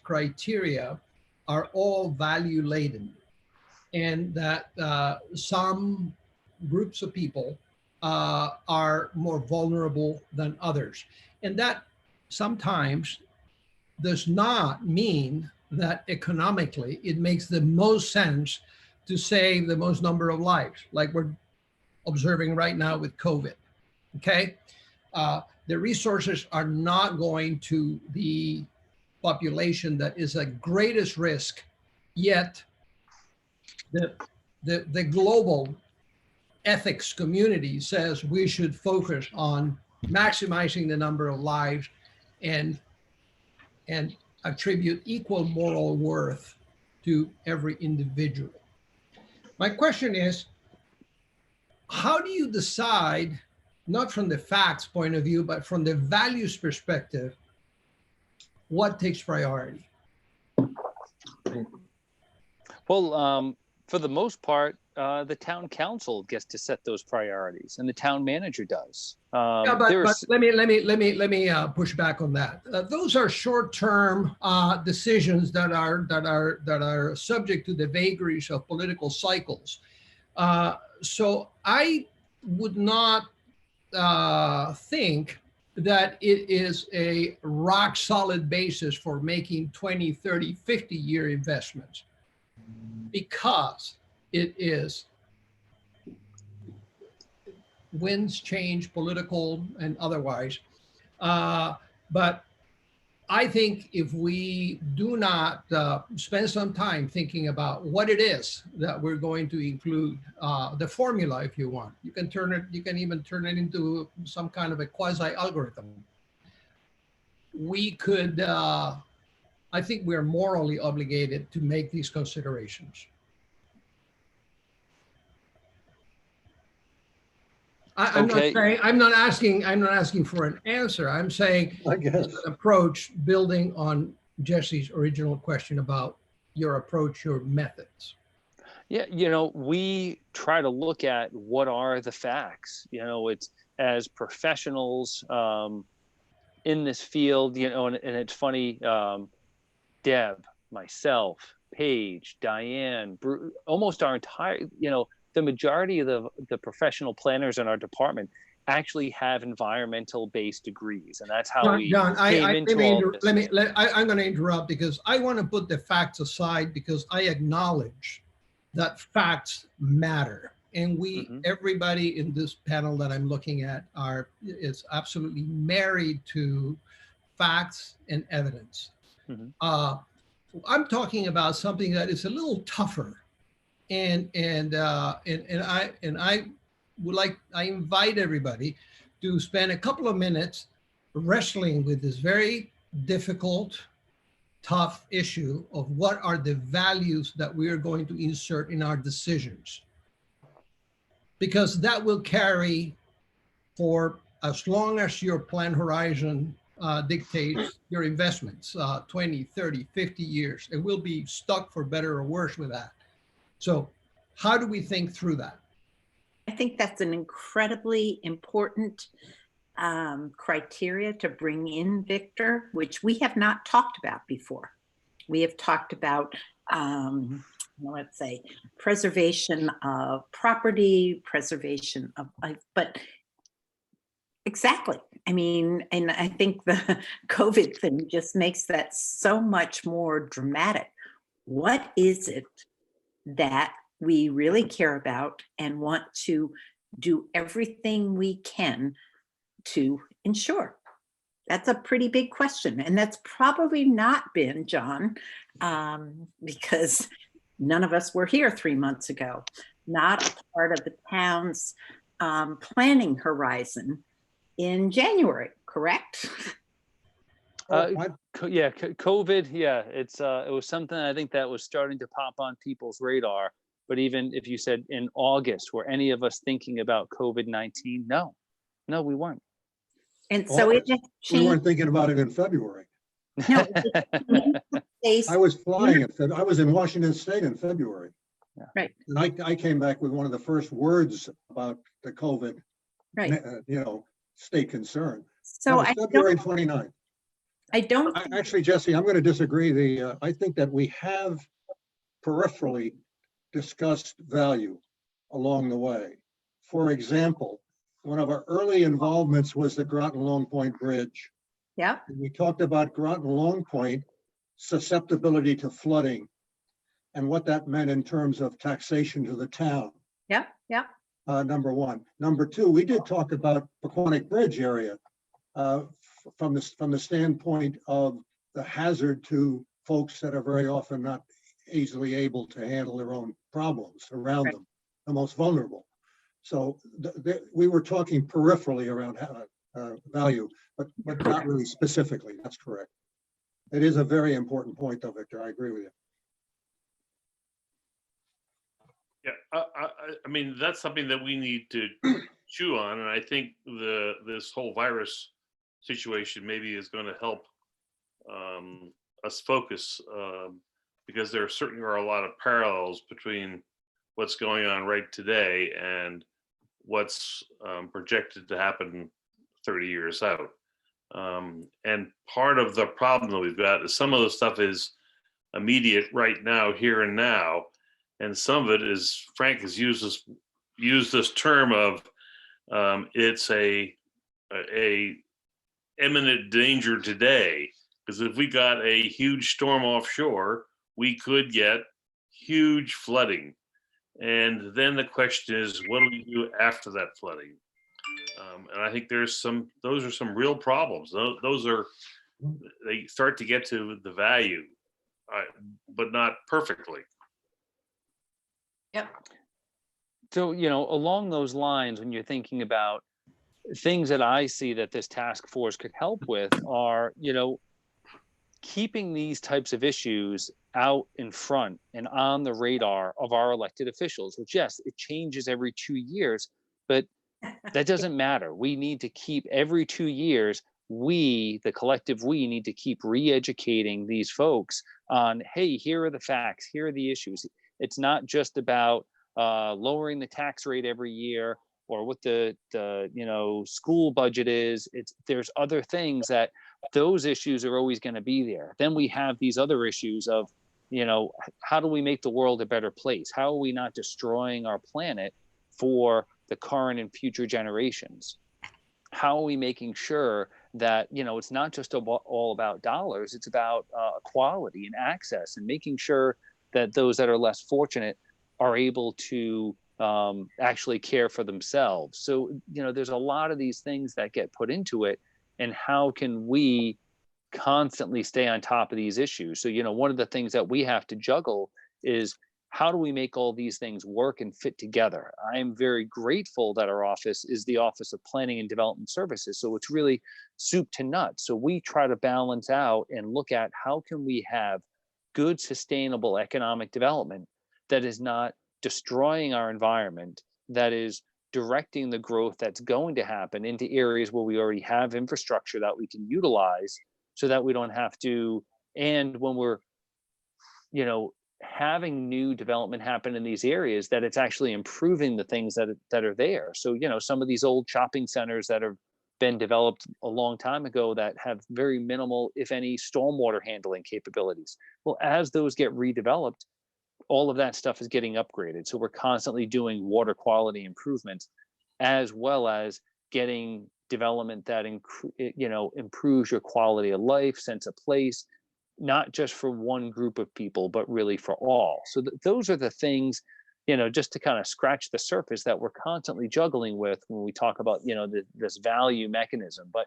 criteria are all value laden, and that some groups of people are more vulnerable than others. And that sometimes does not mean that economically it makes the most sense to save the most number of lives, like we're observing right now with COVID, okay? The resources are not going to the population that is at greatest risk, yet the global ethics community says we should focus on maximizing the number of lives and attribute equal moral worth to every individual. My question is, how do you decide, not from the facts point of view, but from the values perspective, what takes priority? Well, for the most part, the town council gets to set those priorities, and the town manager does. Yeah, but let me push back on that. Those are short-term decisions that are subject to the vagaries of political cycles. So I would not think that it is a rock solid basis for making 20, 30, 50-year investments, because it is winds change, political and otherwise. But I think if we do not spend some time thinking about what it is that we're going to include, the formula, if you want, you can even turn it into some kind of a quasi algorithm. We could, I think we're morally obligated to make these considerations. I'm not asking for an answer. I'm saying I guess. an approach building on Jesse's original question about your approach, your methods. Yeah, we try to look at what are the facts. It's as professionals in this field, and it's funny, Deb, myself, Paige, Diane, almost our entire, the majority of the professional planners in our department actually have environmental based degrees, and that's how we came into all this. I'm going to interrupt because I want to put the facts aside, because I acknowledge that facts matter, and everybody in this panel that I'm looking at is absolutely married to facts and evidence. I'm talking about something that is a little tougher. And I invite everybody to spend a couple of minutes wrestling with this very difficult, tough issue of what are the values that we are going to insert in our decisions, because that will carry for as long as your plan horizon dictates your investments, 20, 30, 50 years, and we'll be stuck for better or worse with that. So how do we think through that? I think that's an incredibly important criteria to bring in, Victor, which we have not talked about before. We have talked about, let's say, preservation of property, preservation of life, but exactly. I mean, and I think the COVID thing just makes that so much more dramatic. What is it that we really care about and want to do everything we can to ensure? That's a pretty big question. And that's probably not been, John, because none of us were here 3 months ago, not a part of the town's planning horizon in January, correct? Yeah, COVID. Yeah, it was something I think that was starting to pop on people's radar. But even if you said in August, were any of us thinking about COVID-19? No, we weren't. And so it just changed. We weren't thinking about it in February. No, I was flying. I was in Washington State in February. Yeah. Right. And I came back with one of the first words about the COVID, Right. state concern. So I February 29th. Actually, Jesse, I'm going to disagree. I think that we have peripherally discussed value along the way. For example, one of our early involvements was the Groton Long Point Bridge. Yeah. And we talked about Groton Long Point susceptibility to flooding and what that meant in terms of taxation to the town. Yeah. Number one. Number two, we did talk about Pequannock Bridge area from the standpoint of the hazard to folks that are very often not easily able to handle their own problems around them, the most vulnerable. So we were talking peripherally around value, but not really specifically. That's correct. It is a very important point, though, Victor. I agree with you. Yeah, I mean, that's something that we need to chew on, and I think this whole virus situation maybe is going to help us focus, because there certainly are a lot of parallels between what's going on right today and what's projected to happen 30 years out. And part of the problem that we've got is some of the stuff is immediate right now, here and now, and some of it is, Frank has used this term of it's a imminent danger today, because if we got a huge storm offshore, we could get huge flooding. And then the question is, what do we do after that flooding? And I think those are some real problems. They start to get to the value, but not perfectly. Yep. So, along those lines, when you're thinking about things that I see that this task force could help with are, keeping these types of issues out in front and on the radar of our elected officials, which, yes, it changes every 2 years, but that doesn't matter. We need to keep every 2 years, the collective we need to keep re-educating these folks on, hey, here are the facts, here are the issues. It's not just about lowering the tax rate every year or what the school budget is. There's other things that those issues are always going to be there. Then we have these other issues of, how do we make the world a better place? How are we not destroying our planet for the current and future generations? How are we making sure that, it's not just all about dollars, it's about equality and access, and making sure that those that are less fortunate are able to actually care for themselves. So, there's a lot of these things that get put into it, and how can we constantly stay on top of these issues? So, one of the things that we have to juggle is, how do we make all these things work and fit together? I am very grateful that our office is the Office of Planning and Development Services. So it's really soup to nuts. So we try to balance out and look at, how can we have good, sustainable economic development that is not destroying our environment, that is directing the growth that's going to happen into areas where we already have infrastructure that we can utilize, so that we don't have to, and when we're, having new development happen in these areas, that it's actually improving the things that are there. So, some of these old shopping centers that have been developed a long time ago that have very minimal, if any, stormwater handling capabilities. Well, as those get redeveloped, all of that stuff is getting upgraded. So we're constantly doing water quality improvements, as well as getting development that improves your quality of life, sense of place, not just for one group of people, but really for all. So those are the things, just to kind of scratch the surface, that we're constantly juggling with when we talk about, this value mechanism. But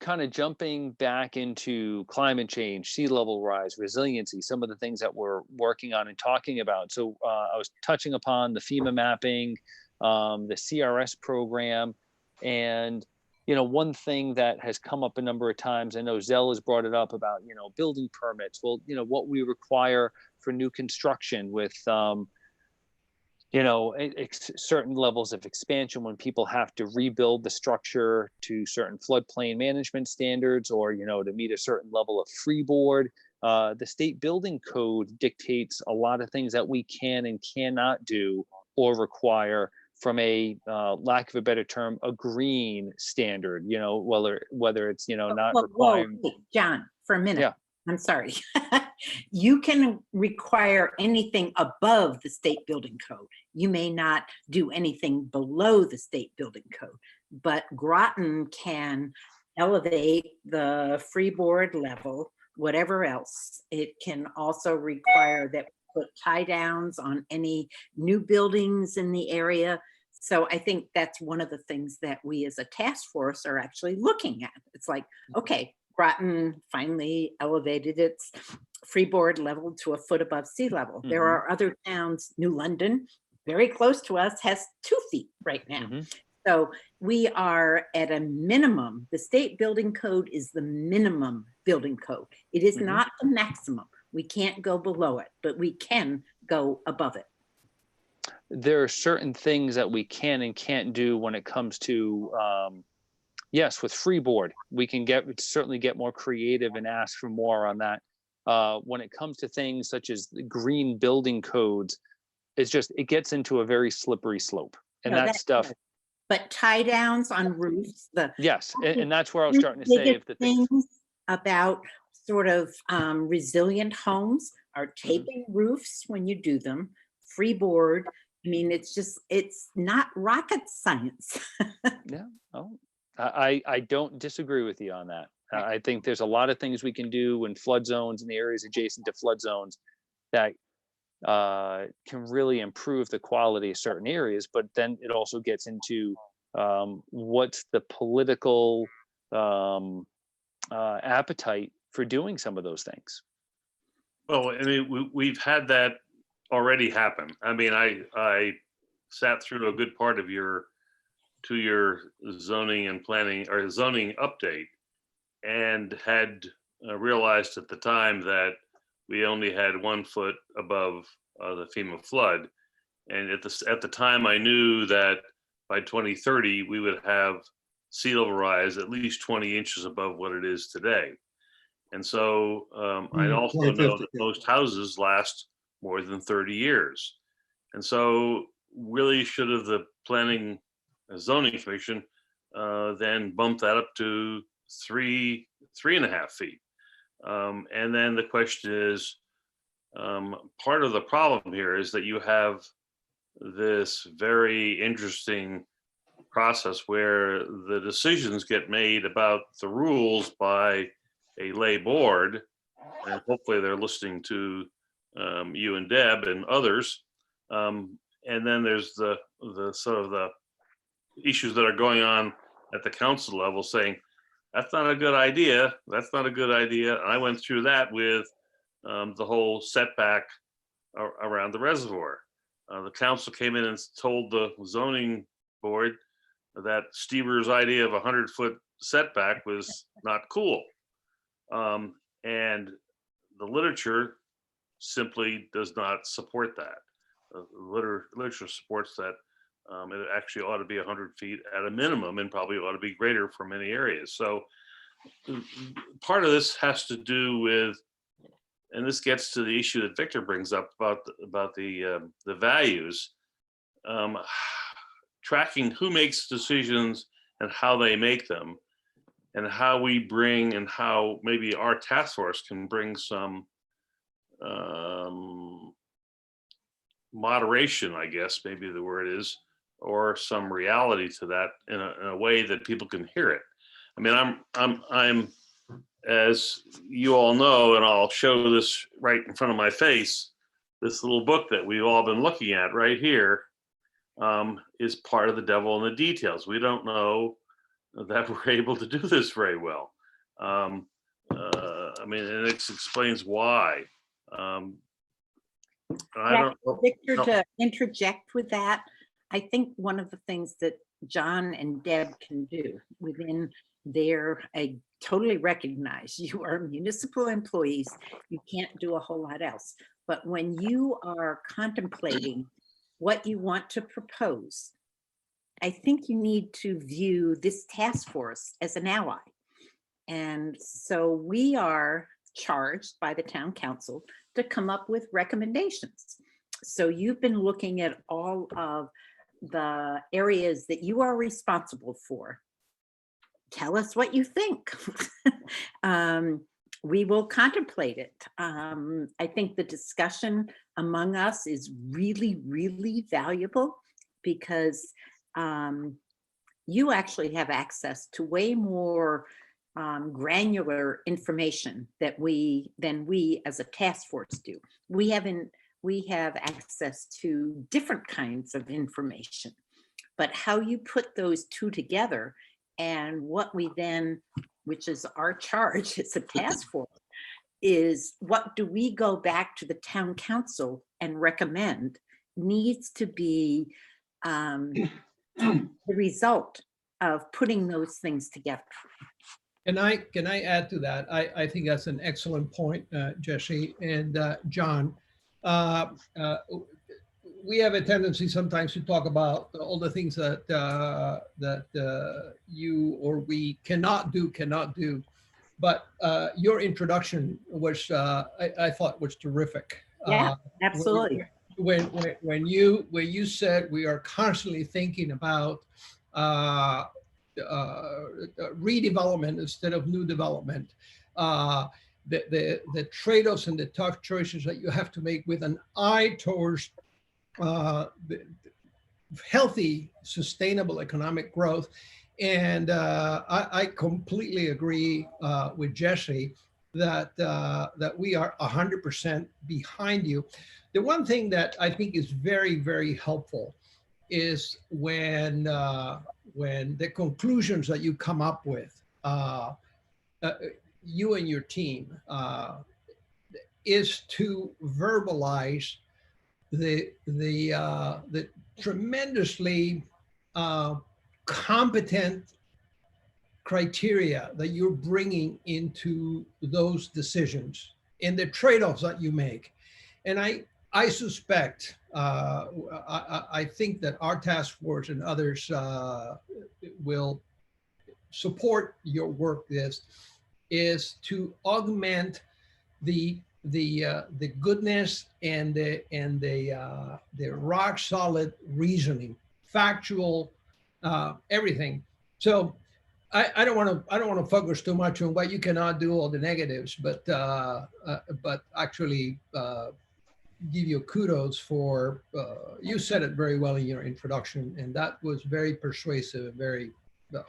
kind of jumping back into climate change, sea level rise, resiliency, some of the things that we're working on and talking about. So I was touching upon the FEMA mapping, the CRS program, and one thing that has come up a number of times, I know Zell has brought it up about, building permits. Well, what we require for new construction with, certain levels of expansion, when people have to rebuild the structure to certain floodplain management standards, or, to meet a certain level of freeboard. The state building code dictates a lot of things that we can and cannot do or require from a lack of a better term, a green standard, whether it's, not requiring. Wait, John, for a minute. Yeah. I'm sorry. You can require anything above the state building code. You may not do anything below the state building code, but Groton can elevate the freeboard level, whatever else. It can also require that we put tie downs on any new buildings in the area. So I think that's one of the things that we as a task force are actually looking at. It's like, okay, Groton finally elevated its freeboard level to a foot above sea level. There are other towns, New London, very close to us has 2 feet right now. Mhm. So we are at a minimum. The state building code is the minimum building code. It is Mhm. not the maximum. We can't go below it, but we can go above it. There are certain things that we can and can't do when it comes to, yes, with freeboard, we can certainly get more creative and ask for more on that. When it comes to things such as the green building codes, it gets into a very slippery slope. And No, that that's stuff, right. But tie downs on roofs, yes, and that's where I was starting to say, biggest if the things, things about sort of resilient homes are taping roofs when you do them, freeboard. I mean, it's not rocket science. yeah, oh, I don't disagree with you on that. I think there's a lot of things we can do in flood zones and the areas adjacent to flood zones that can really improve the quality of certain areas, but then it also gets into what's the political appetite for doing some of those things. Well, I mean, we've had that already happen. I mean, I sat through a good part of your 2-year zoning and planning or zoning update and had realized at the time that we only had 1 foot above the FEMA flood. And at the time, I knew that by 2030, we would have sea level rise at least 20 inches above what it is today. And so I also know 2050. that most houses last more than 30 years. And so really should have the planning zoning commission then bump that up to 3.5 feet. And then the question is, part of the problem here is that you have this very interesting process where the decisions get made about the rules by a lay board, and hopefully they're listening to you and Deb and others. And then there's the sort of the issues that are going on at the council level saying, that's not a good idea. That's not a good idea. And I went through that with the whole setback around the reservoir. The council came in and told the zoning board that Stever's idea of 100-foot setback was not cool. And the literature simply does not support that. Literature supports that it actually ought to be 100 feet at a minimum and probably ought to be greater for many areas. So part of this has to do with, and this gets to the issue that Victor brings up about the values, tracking who makes decisions and how they make them, and how we bring and how maybe our task force can bring some moderation, I guess maybe the word is, or some reality to that in a way that people can hear it. I mean, I'm as you all know, and I'll show this right in front of my face, this little book that we've all been looking at right here is part of the devil in the details. We don't know that we're able to do this very well. I mean, and it explains why. I don't know. Victor, to interject with that, I think one of the things that John and Deb can do within I totally recognize you are municipal employees. You can't do a whole lot else. But when you are contemplating what you want to propose, I think you need to view this task force as an ally. And so we are charged by the town council to come up with recommendations. So you've been looking at all of the areas that you are responsible for. Tell us what you think. We will contemplate it. I think the discussion among us is really, really valuable because you actually have access to way more granular information than we as a task force do. We have access to different kinds of information, but how you put those two together and what we then, which is our charge as a task force, is what do we go back to the town council and recommend needs to be the result of putting those things together. Can I add to that? I think that's an excellent point, Jesse and John. We have a tendency sometimes to talk about all the things that you or we cannot do. But your introduction was, I thought, was terrific. Yeah, absolutely. When you said we are constantly thinking about redevelopment instead of new development, the trade-offs and the tough choices that you have to make with an eye towards the healthy, sustainable economic growth. And I completely agree with Jesse that that we are 100% behind you. The one thing that I think is very, very helpful is when the conclusions that you come up with, you and your team, is to verbalize the tremendously competent criteria that you're bringing into those decisions and the trade-offs that you make. And I suspect, I think that our task force and others will support your work. This is to augment the goodness and the rock solid reasoning, factual, everything. So I don't want to focus too much on what you cannot do, all the negatives, but actually give you kudos for you said it very well in your introduction, and that was very persuasive and very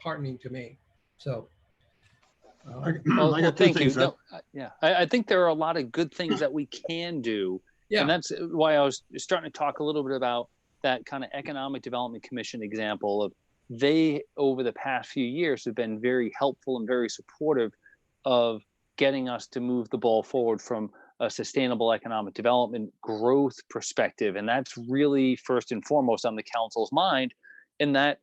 heartening to me. So. Well, thank you. No, yeah, I think there are a lot of good things that we can do. Yeah. And that's why I was starting to talk a little bit about that kind of Economic Development Commission example of they, over the past few years, have been very helpful and very supportive of getting us to move the ball forward from a sustainable economic development growth perspective. And that's really first and foremost on the council's mind. And that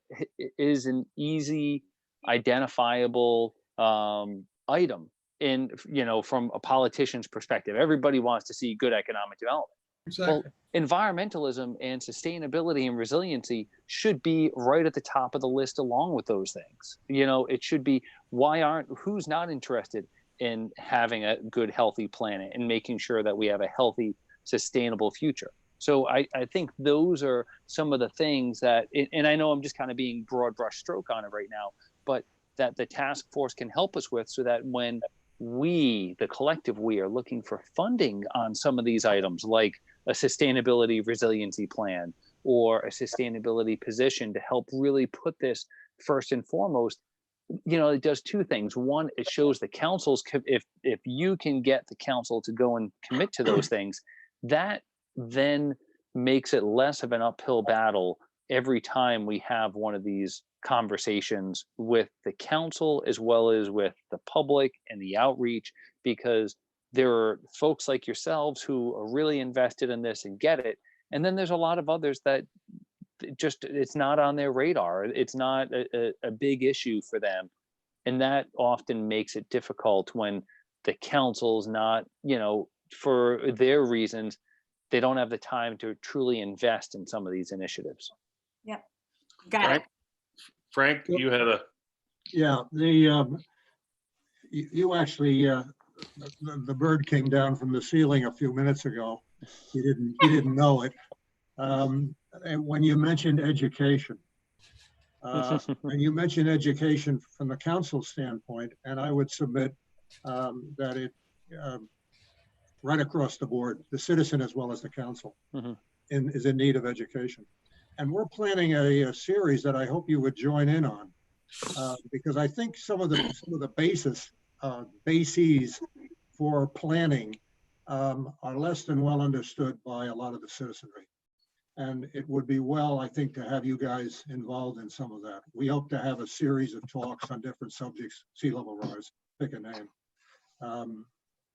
is an easy, identifiable item in, from a politician's perspective. Everybody wants to see good economic development. Exactly. Well, environmentalism and sustainability and resiliency should be right at the top of the list along with those things. It should be, who's not interested in having a good, healthy planet and making sure that we have a healthy, sustainable future? So I think those are some of the things that, and I know I'm just kind of being broad brush stroke on it right now, but that the task force can help us with, so that when we, the collective we, are looking for funding on some of these items, like a sustainability resiliency plan or a sustainability position to help really put this first and foremost, it does two things. One, it shows the councils, if you can get the council to go and commit to those things, that then makes it less of an uphill battle every time we have one of these conversations with the council as well as with the public and the outreach, because there are folks like yourselves who are really invested in this and get it. And then there's a lot of others that it's not on their radar. It's not a big issue for them. And that often makes it difficult when the council's not, for their reasons, they don't have the time to truly invest in some of these initiatives. Yep. Got it. Frank, you had a. Yeah, you actually, the bird came down from the ceiling a few minutes ago. He didn't know it. And when you mentioned education, and you mentioned education from the council standpoint, and I would submit that it right across the board, the citizen as well as the council is in need of education. And we're planning a series that I hope you would join in on, because I think some of the bases for planning are less than well understood by a lot of the citizenry. And it would be well, I think, to have you guys involved in some of that. We hope to have a series of talks on different subjects, sea level rise, pick a name.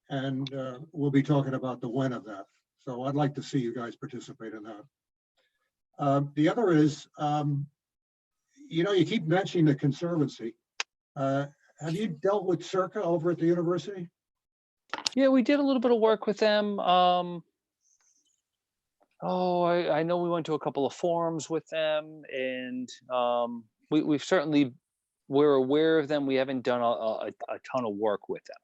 And we'll be talking about the when of that. So I'd like to see you guys participate in that. The other is, you keep mentioning the Conservancy. Have you dealt with Circa over at the university? Yeah, we did a little bit of work with them. I know we went to a couple of forums with them, and we've certainly, we're aware of them. We haven't done a ton of work with them.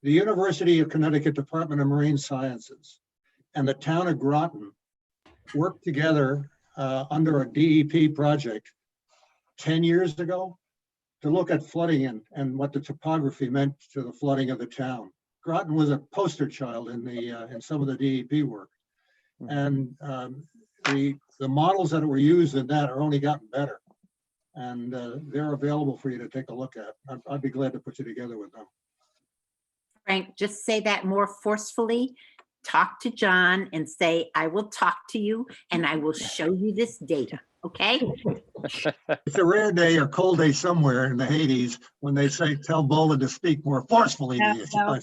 The University of Connecticut Department of Marine Sciences and the town of Groton worked together under a DEP project 10 years ago to look at flooding and what the topography meant to the flooding of the town. Groton was a poster child in some of the DEP work. And the models that were used in that are only gotten better. And they're available for you to take a look at. I'd be glad to put you together with them. Frank, just say that more forcefully. Talk to John and say, I will talk to you and I will show you this data, okay? It's a rare day or cold day somewhere in the Hades when they say, tell Bolin to speak more forcefully to you. No,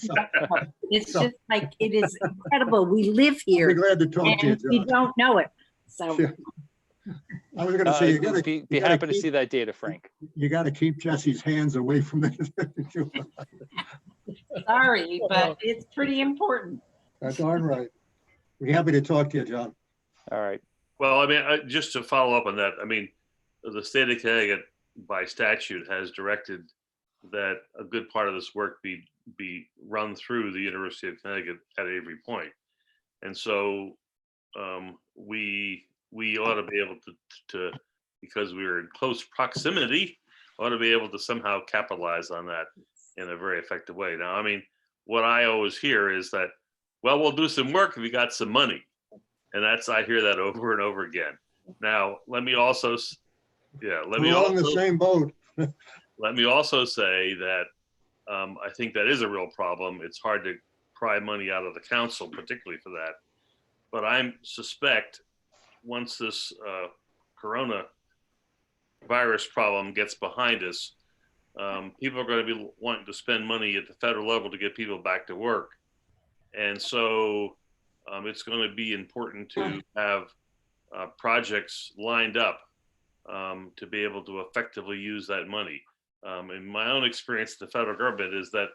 it's just like, it is incredible. We live I'll be here glad to talk to you, and we John. don't know it. So Yeah. I was going to say, Be happy to see that data, Frank. You got to keep Jesse's hands away from the. sorry, but it's pretty important. That's darn right. We're happy to talk to you, John. All right. Well, I mean, just to follow up on that, I mean, the state of Connecticut by statute has directed that a good part of this work be run through the University of Connecticut at every point. And so we ought to be able to, because we're in close proximity, ought to be able to somehow capitalize on that in a very effective way. Now, I mean, what I always hear is that, well, we'll do some work if we got some money. And I hear that over and over again. Now, let me also, We're all in the same boat. let me also say that I think that is a real problem. It's hard to pry money out of the council, particularly for that. But I suspect once this coronavirus problem gets behind us, people are going to be wanting to spend money at the federal level to get people back to work. And so it's going to be important to have projects lined up to be able to effectively use that money. In my own experience, the federal government is that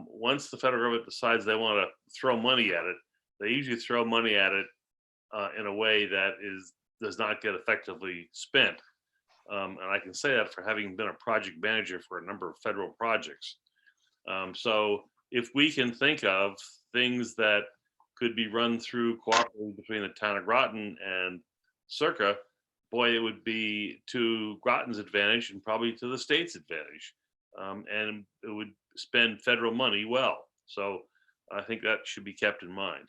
once the federal government decides they want to throw money at it, they usually throw money at it in a way that does not get effectively spent. And I can say that for having been a project manager for a number of federal projects. So if we can think of things that could be run through cooperating between the town of Groton and Circa, boy, it would be to Groton's advantage and probably to the state's advantage. And it would spend federal money well. So I think that should be kept in mind.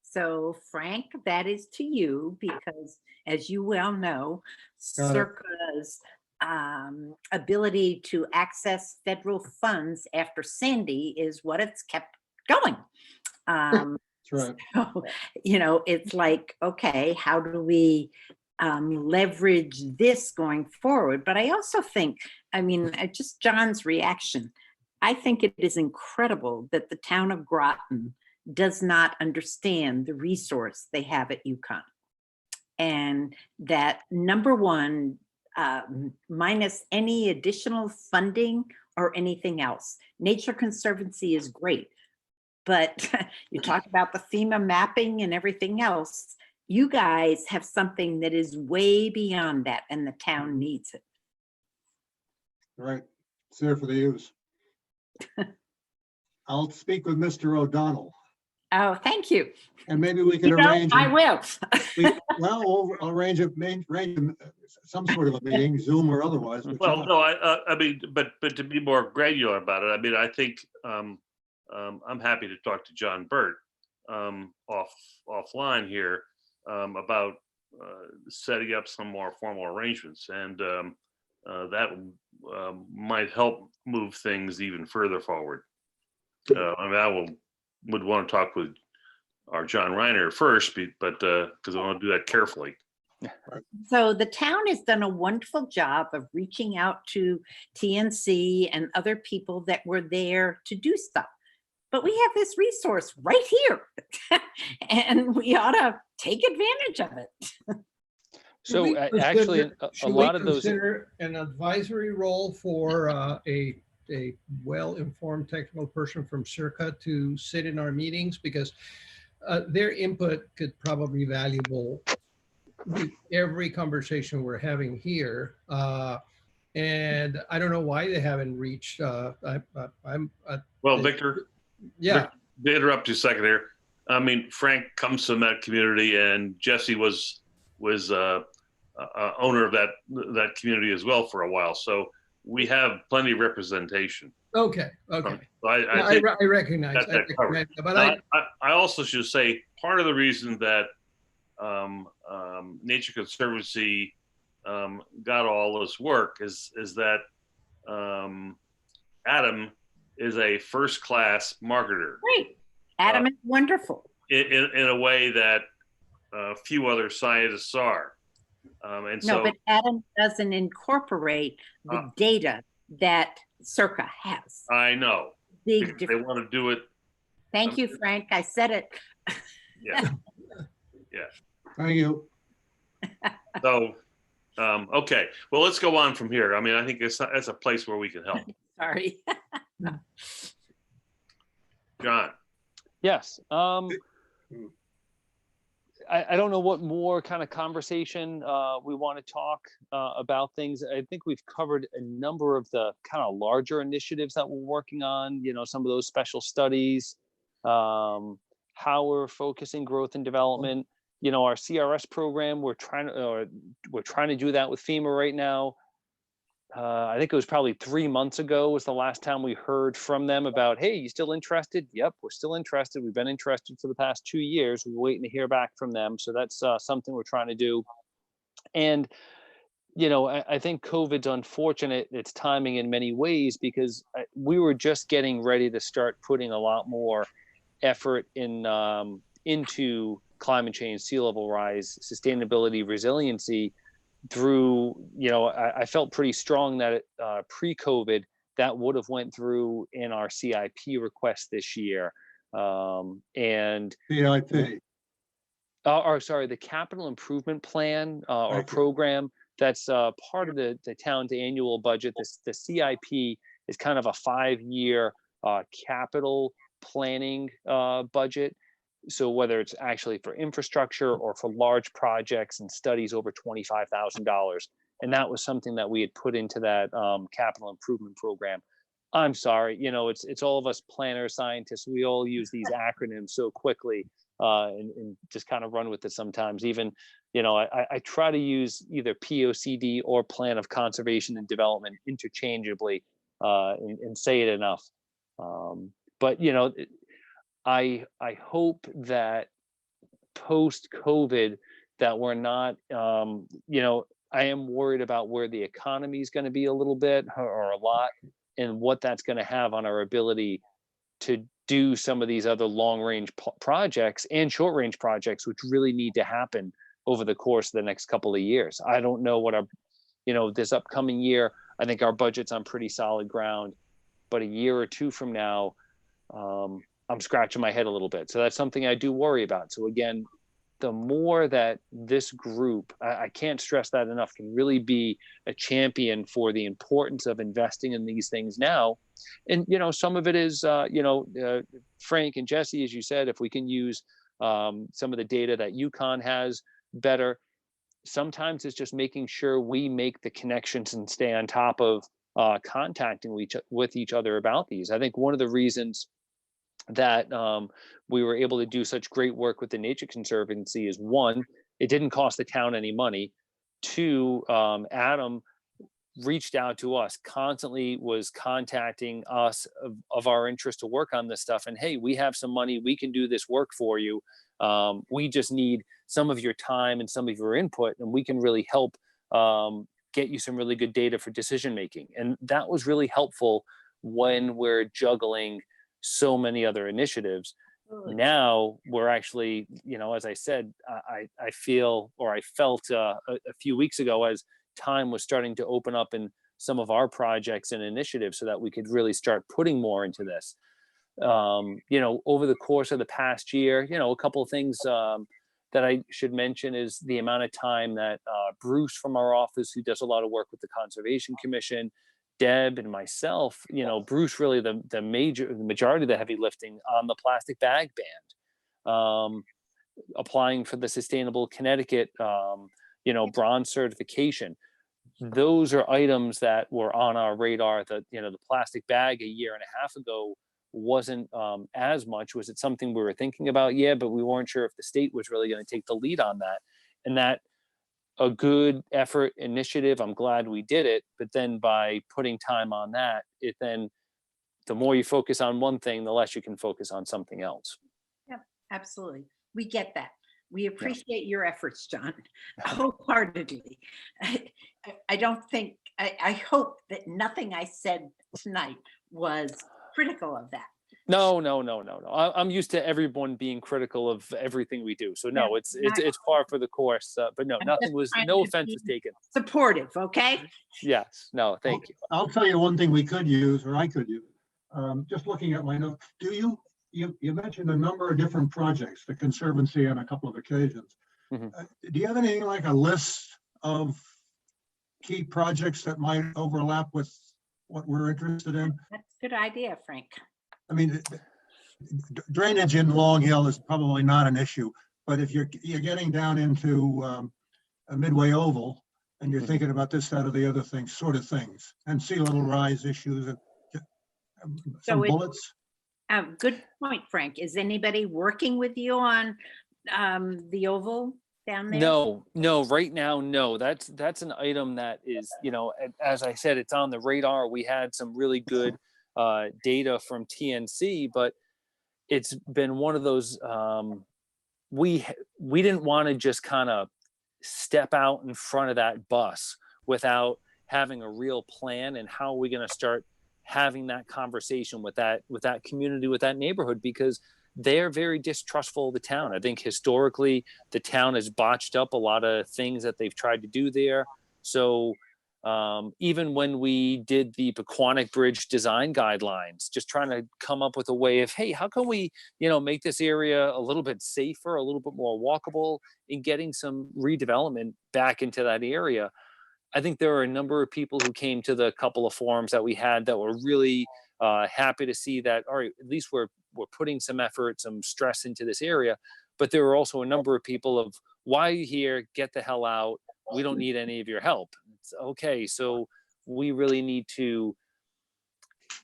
So Frank, that is to you because as you well know, Circa's ability to access federal funds after Sandy is what it's kept going. That's right. So, it's like, okay, how do we leverage this going forward? But I also think, just John's reaction, I think it is incredible that the town of Groton does not understand the resource they have at UConn. And that number one, minus any additional funding or anything else, Nature Conservancy is great. But you talk about the FEMA mapping and everything else, you guys have something that is way beyond that and the town needs it. Right. It's there for the use. I'll speak with Mr. O'Donnell. Oh, thank you. And maybe we can arrange. I will. We'll arrange some sort of a meeting, Zoom or otherwise. Well, no, I mean, but to be more granular about it, I mean, I think I'm happy to talk to John Burt offline here about setting up some more formal arrangements, and that might help move things even further forward. I would want to talk with our John Reiner first, but because I want to do that carefully. So the town has done a wonderful job of reaching out to TNC and other people that were there to do stuff. but we have this resource right here. And we ought to take advantage of it. Should we So actually, consider- a should we lot of those, consider an advisory role for a well-informed technical person from Circa to sit in our meetings, because their input could probably be valuable with every conversation we're having here. And I don't know why they haven't reached. Well, Victor, Yeah, to interrupt you a second here. I mean, Frank comes from that community, and Jesse was owner of that community as well for a while. So we have plenty of representation. okay, okay. So Yeah, I think I recognize, got that covered. but Now, I also should say part of the reason that Nature Conservancy got all this work is that Adam is a first-class marketer. Great. Adam is wonderful. In a way that few other scientists are. And No, so, but Adam doesn't incorporate the data that Circa has. I know Big because they difference. want to do it. Thank you, Frank. I said it. Yeah. Thank you. So, okay. Well, let's go on from here. I mean, I think that's a place where we can help. Sorry. John. yes. I don't know what more kind of conversation we want to talk about things. I think we've covered a number of the kind of larger initiatives that we're working on, you know, some of those special studies, how we're focusing growth and development, you know, our CRS program, we're trying to do that with FEMA right now. I think it was probably 3 months ago was the last time we heard from them about, hey, you still interested? Yep, we're still interested. We've been interested for the past 2 years. We're waiting to hear back from them. So that's something we're trying to do. And, you know, I think COVID's unfortunate, its timing in many ways, because we were just getting ready to start putting a lot more effort into climate change, sea level rise, sustainability, resiliency, through, you know, I felt pretty strong that pre-COVID that would have went through in our CIP request this year. And CIP. or sorry, the capital improvement plan or program that's part of the town's annual budget. The CIP is kind of a 5-year capital planning budget. So whether it's actually for infrastructure or for large projects and studies over $25,000, and that was something that we had put into that capital improvement program. I'm sorry, you know, it's all of us planners, scientists. We all use these acronyms so quickly and just kind of run with it sometimes. Even, you know, I try to use either POCD or Plan of Conservation and Development interchangeably and say it enough. But you know. I hope that post-COVID that we're not, you know, I am worried about where the economy is going to be a little bit or a lot, and what that's going to have on our ability to do some of these other long-range projects and short-range projects, which really need to happen over the course of the next couple of years. I don't know what you know, this upcoming year, I think our budget's on pretty solid ground, but a year or two from now, I'm scratching my head a little bit. So that's something I do worry about. So again, the more that this group, I can't stress that enough, can really be a champion for the importance of investing in these things now. And, you know, some of it is, you know, Frank and Jesse, as you said, if we can use some of the data that UConn has better, sometimes it's just making sure we make the connections and stay on top of contacting with each other about these. I think one of the reasons that we were able to do such great work with the Nature Conservancy is, one, it didn't cost the town any money. Two, Adam reached out to us, constantly was contacting us of our interest to work on this stuff. And hey, we have some money, we can do this work for you. We just need some of your time and some of your input, and we can really help get you some really good data for decision making. And that was really helpful when we're juggling so many other initiatives. Now we're actually, you know, as I said, I feel, or I felt a few weeks ago, as time was starting to open up in some of our projects and initiatives so that we could really start putting more into this. You know, over the course of the past year, you know, a couple of things that I should mention is the amount of time that Bruce from our office, who does a lot of work with the Conservation Commission, Deb and myself, you know, Bruce really the majority of the heavy lifting on the plastic bag ban, applying for the Sustainable Connecticut, you know, bronze certification. Those are items that were on our radar. That, you know, the plastic bag a year and a half ago wasn't as much. Was it something we were thinking about? Yeah, but we weren't sure if the state was really going to take the lead on that. And that a good effort initiative. I'm glad we did it. But then by putting time on that, it then the more you focus on one thing, the less you can focus on something else. Yep, absolutely. We get that. We appreciate your efforts, John, wholeheartedly. I don't think, I hope that nothing I said tonight was critical of that. No. I'm used to everyone being critical of everything we do. So no, it's par for the course. But no, no offense was taken. Supportive, okay? Yes. No, thank you. I'll tell you one thing we could use, or I could use. Just looking at my notes, you mentioned a number of different projects, the Conservancy on a couple of occasions. Mhm. Do you have anything like a list of key projects that might overlap with what we're interested in? That's a good idea, Frank. I mean, drainage in Long Hill is probably not an issue, but if you're getting down into a Midway Oval and you're thinking about this, that, or the other things, sort of things, and sea level rise issues, and some bullets. Good point, Frank. Is anybody working with you on the oval down there? No, right now, no. That's an item that is, you know, as I said, it's on the radar. We had some really good data from TNC, but it's been one of those, we didn't want to just kind of step out in front of that bus without having a real plan, and how are we going to start having that conversation with that community, with that neighborhood, because they're very distrustful of the town. I think historically the town has botched up a lot of things that they've tried to do there. So even when we did the Pequannock Bridge design guidelines, just trying to come up with a way of, hey, how can we, you know, make this area a little bit safer, a little bit more walkable, in getting some redevelopment back into that area. I think there are a number of people who came to the couple of forums that we had that were really happy to see that, all right, at least we're putting some effort, some stress into this area. But there were also a number of people of, why are you here? Get the hell out. We don't need any of your help. It's okay. So we really need to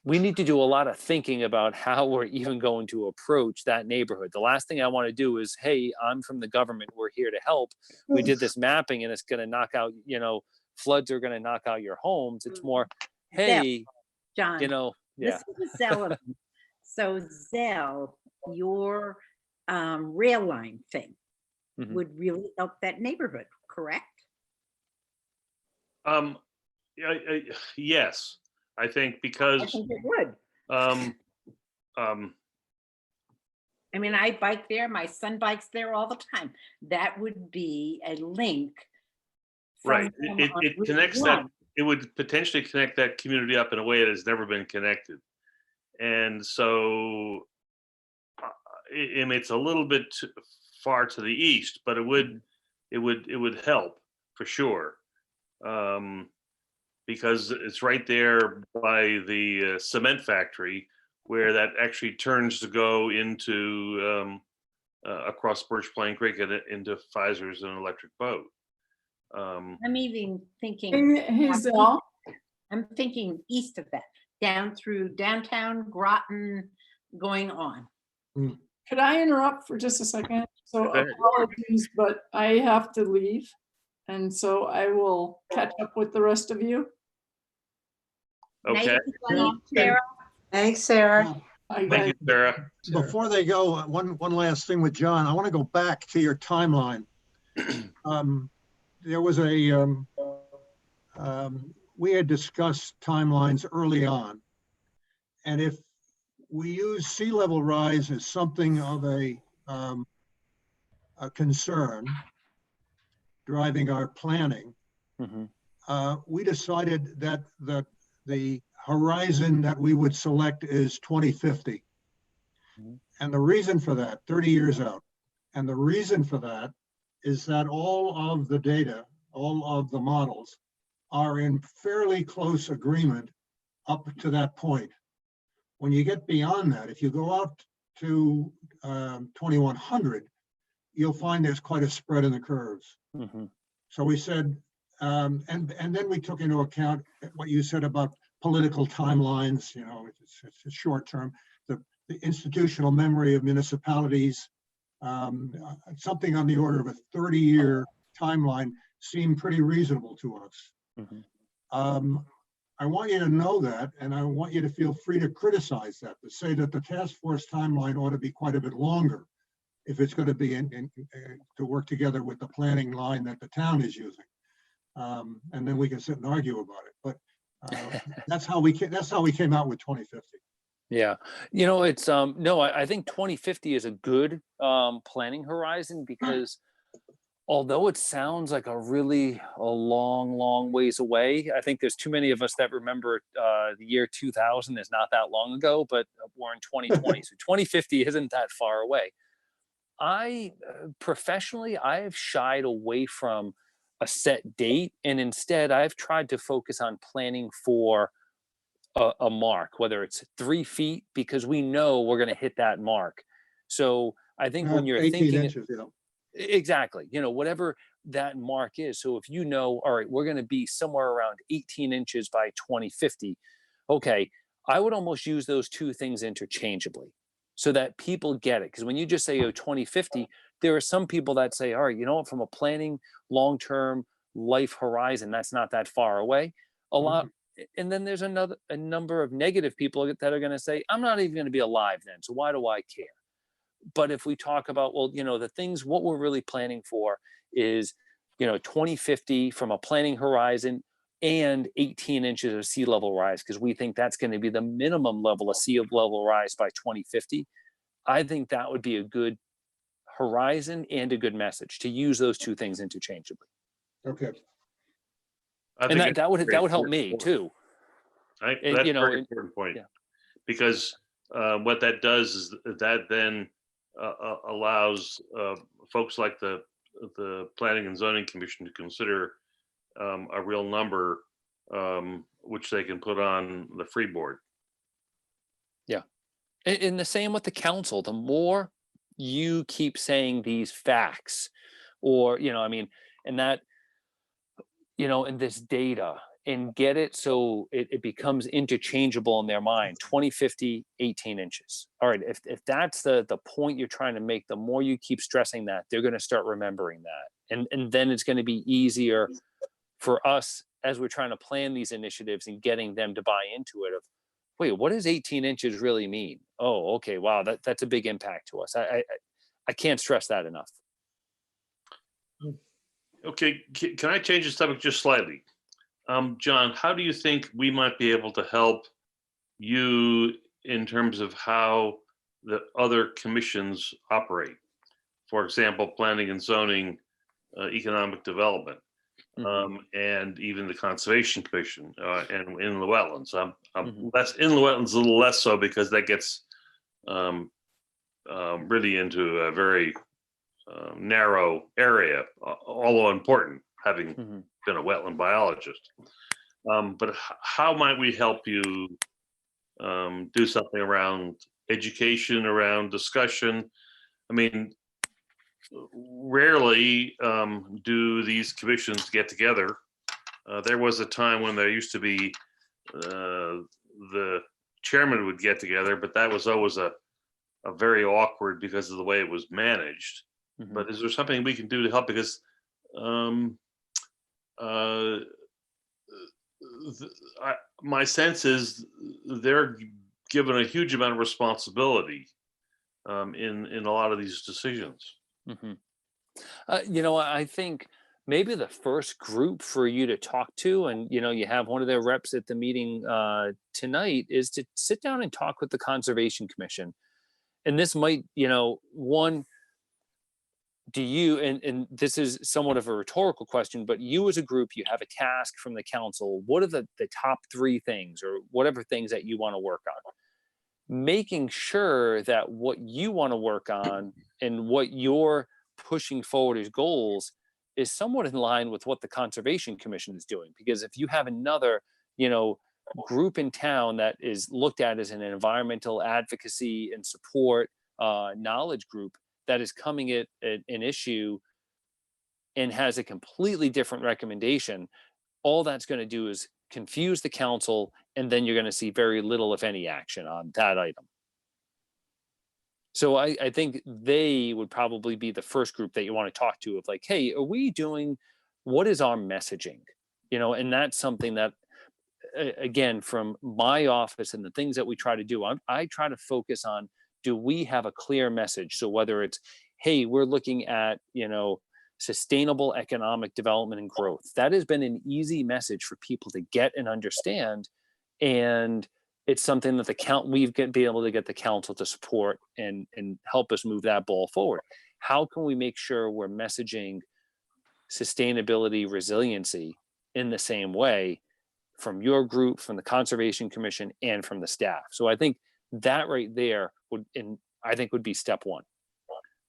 do a lot of thinking about how we're even going to approach that neighborhood. The last thing I want to do is, hey, I'm from the government, we're here to help. We did this mapping and it's going to knock out, you know, floods are going to knock out your homes. It's more, hey, John, you know, yeah. This is Zell. So Zell, your rail line thing would really help that neighborhood, correct? Yes, I think, because I think it would. I mean, I bike there, my son bikes there all the time. That would be a link. Right, it connects that, it would potentially connect that community up in a way that has never been connected. And so it's a little bit far to the east, but it would help for sure. Because it's right there by the cement factory, where that actually turns to go into across Birch Plain Creek and into Pfizer's an electric boat. I'm even thinking, I'm thinking east of that, down through downtown Groton, going on. Could I interrupt for just a second? So apologies, but I have to leave. And so I will catch up with the rest of you. Okay. Sarah. Thanks, Sarah. Thank you, Sarah. Before they go, one last thing with John. I want to go back to your timeline. There was we had discussed timelines early on. And if we use sea level rise as something of a concern driving our planning, we decided that the horizon that we would select is 2050. And the reason for that, 30 years out, and the reason for that is that all of the data, all of the models are in fairly close agreement up to that point. When you get beyond that, if you go out to 2100, you'll find there's quite a spread in the curves. So we said, and then we took into account what you said about political timelines, you know, it's short term, the institutional memory of municipalities, something on the order of a 30-year timeline seemed pretty reasonable to us. I want you to know that, and I want you to feel free to criticize that, to say that the task force timeline ought to be quite a bit longer if it's going to be to work together with the planning line that the town is using. And then we can sit and argue about it. But that's how we came out with 2050. Yeah, you know, it's no, I think 2050 is a good planning horizon, because although it sounds like a long ways away, I think there's too many of us that remember the year 2000 is not that long ago, but we're in 2020, so 2050 isn't that far away. Professionally, I have shied away from a set date, and instead I've tried to focus on planning for a mark, whether it's 3 feet, because we know we're going to hit that mark. So I think when you're 18 thinking inches, you know. Exactly, you know, whatever that mark is. So if you know, all right, we're going to be somewhere around 18 inches by 2050. Okay, I would almost use those two things interchangeably so that people get it. Because when you just say, oh, 2050, there are some people that say, all right, you know what, from a planning long-term life horizon, that's not that far away. A lot. And then there's a number of negative people that are going to say, I'm not even going to be alive then, so why do I care? But if we talk about, well, you know, the things, what we're really planning for is, you know, 2050 from a planning horizon and 18 inches of sea level rise, because we think that's going to be the minimum level of sea level rise by 2050. I think that would be a good horizon and a good message to use those two things interchangeably. Okay. And that would help me too. That's And, a you know, very important point, because what that does is that then allows folks like the Planning and Zoning Commission to consider a real number, which they can put on the freeboard. Yeah. And the same with the council. The more you keep saying these facts, or, you know, I mean, and that, you know, and this data, and get it so it becomes interchangeable in their mind. 2050, 18 inches. All right, if that's the point you're trying to make, the more you keep stressing that, they're going to start remembering that. And then it's going to be easier for us as we're trying to plan these initiatives and getting them to buy into it of, wait, what does 18 inches really mean? Oh, okay, wow, that's a big impact to us. I can't stress that enough. Okay, can I change the subject just slightly? John, how do you think we might be able to help you in terms of how the other commissions operate? For example, planning and zoning, economic development, and even the Conservation Commission, and in the wetlands. I'm less in the wetlands, a little less so, because that gets really into a very narrow area, although important, having been a wetland biologist. But how might we help you do something around education, around discussion? I mean, rarely do these commissions get together. There was a time when there used to be the chairman would get together, but that was always a very awkward because of the way it was managed. But is there something we can do to help? Because my sense is they're given a huge amount of responsibility in a lot of these decisions. You know, I think maybe the first group for you to talk to, and, you know, you have one of their reps at the meeting tonight, is to sit down and talk with the Conservation Commission. And this might, you know, one, do you, and this is somewhat of a rhetorical question, but you as a group, you have a task from the council. What are the top 3 things or whatever things that you want to work on? making sure that what you want to work on and what you're pushing forward as goals is somewhat in line with what the Conservation Commission is doing. Because if you have another, group in town that is looked at as an environmental advocacy and support knowledge group that is coming at an issue and has a completely different recommendation, all that's going to do is confuse the council, and then you're going to see very little, if any, action on that item. So I think they would probably be the first group that you want to talk to of like, hey, what is our messaging? And that's something that, again, from my office and the things that we try to do, I try to focus on, do we have a clear message? So whether it's, hey, we're looking at, sustainable economic development and growth, that has been an easy message for people to get and understand. And it's something that we've been able to get the council to support and help us move that ball forward. How can we make sure we're messaging sustainability, resiliency in the same way from your group, from the Conservation Commission, and from the staff? So I think that right there would be step one.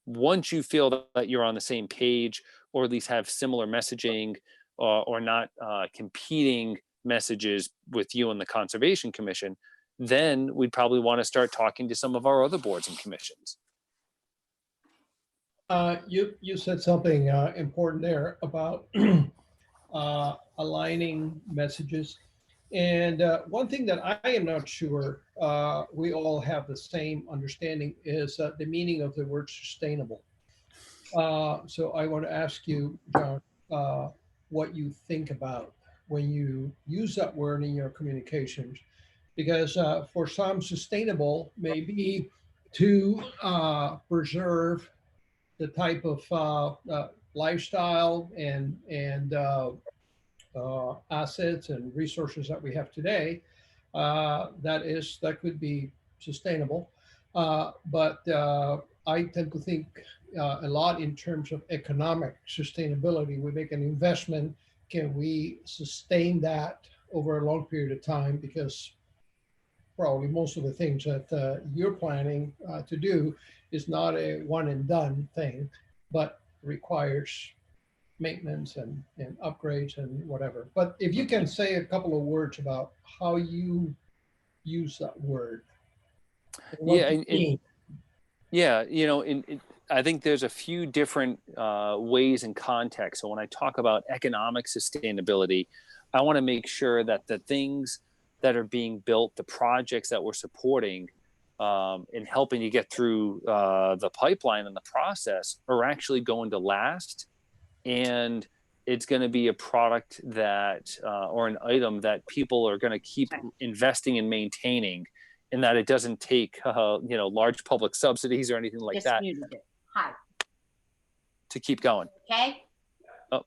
Once you feel that you're on the same page, or at least have similar messaging, or not competing messages with you and the Conservation Commission, then we'd probably want to start talking to some of our other boards and commissions. You said something important there about aligning messages. And one thing that I am not sure we all have the same understanding is the meaning of the word sustainable. So I want to ask you, John, what you think about when you use that word in your communications, because for some, sustainable may be to preserve the type of lifestyle and assets and resources that we have today. That could be sustainable, but I tend to think a lot in terms of economic sustainability. We make an investment, can we sustain that over a long period of time? Because probably most of the things that you're planning to do is not a one and done thing, but requires maintenance and upgrades and whatever. But if you can say a couple of words about how you use that word. I think there's a few different ways and contexts. So when I talk about economic sustainability, I want to make sure that the things that are being built, the projects that we're supporting in helping you get through the pipeline and the process are actually going to last. And it's going to be a product that, or an item that people are going to keep investing and maintaining, and that it doesn't take, large public subsidies or anything like that. Hi. To keep going. Okay. Oh.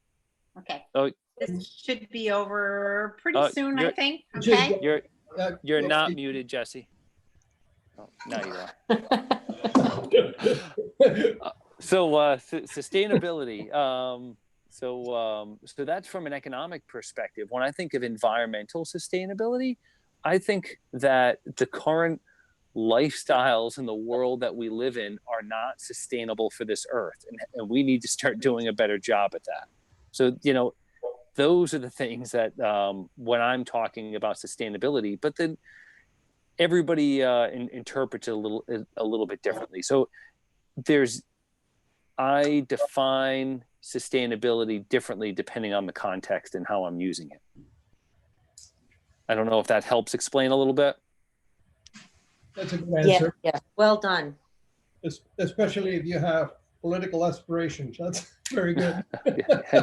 Okay. Oh. This should be over pretty soon, I think. Okay. You're not muted, Jesse. Oh, now you are. So sustainability. So that's from an economic perspective. When I think of environmental sustainability, I think that the current lifestyles in the world that we live in are not sustainable for this earth, and we need to start doing a better job at that. So those are the things that when I'm talking about sustainability, but then everybody interprets it a little bit differently. So I define sustainability differently depending on the context and how I'm using it. I don't know if that helps explain a little bit. That's a good answer. Yeah, well done. Especially if you have political aspirations. That's very good.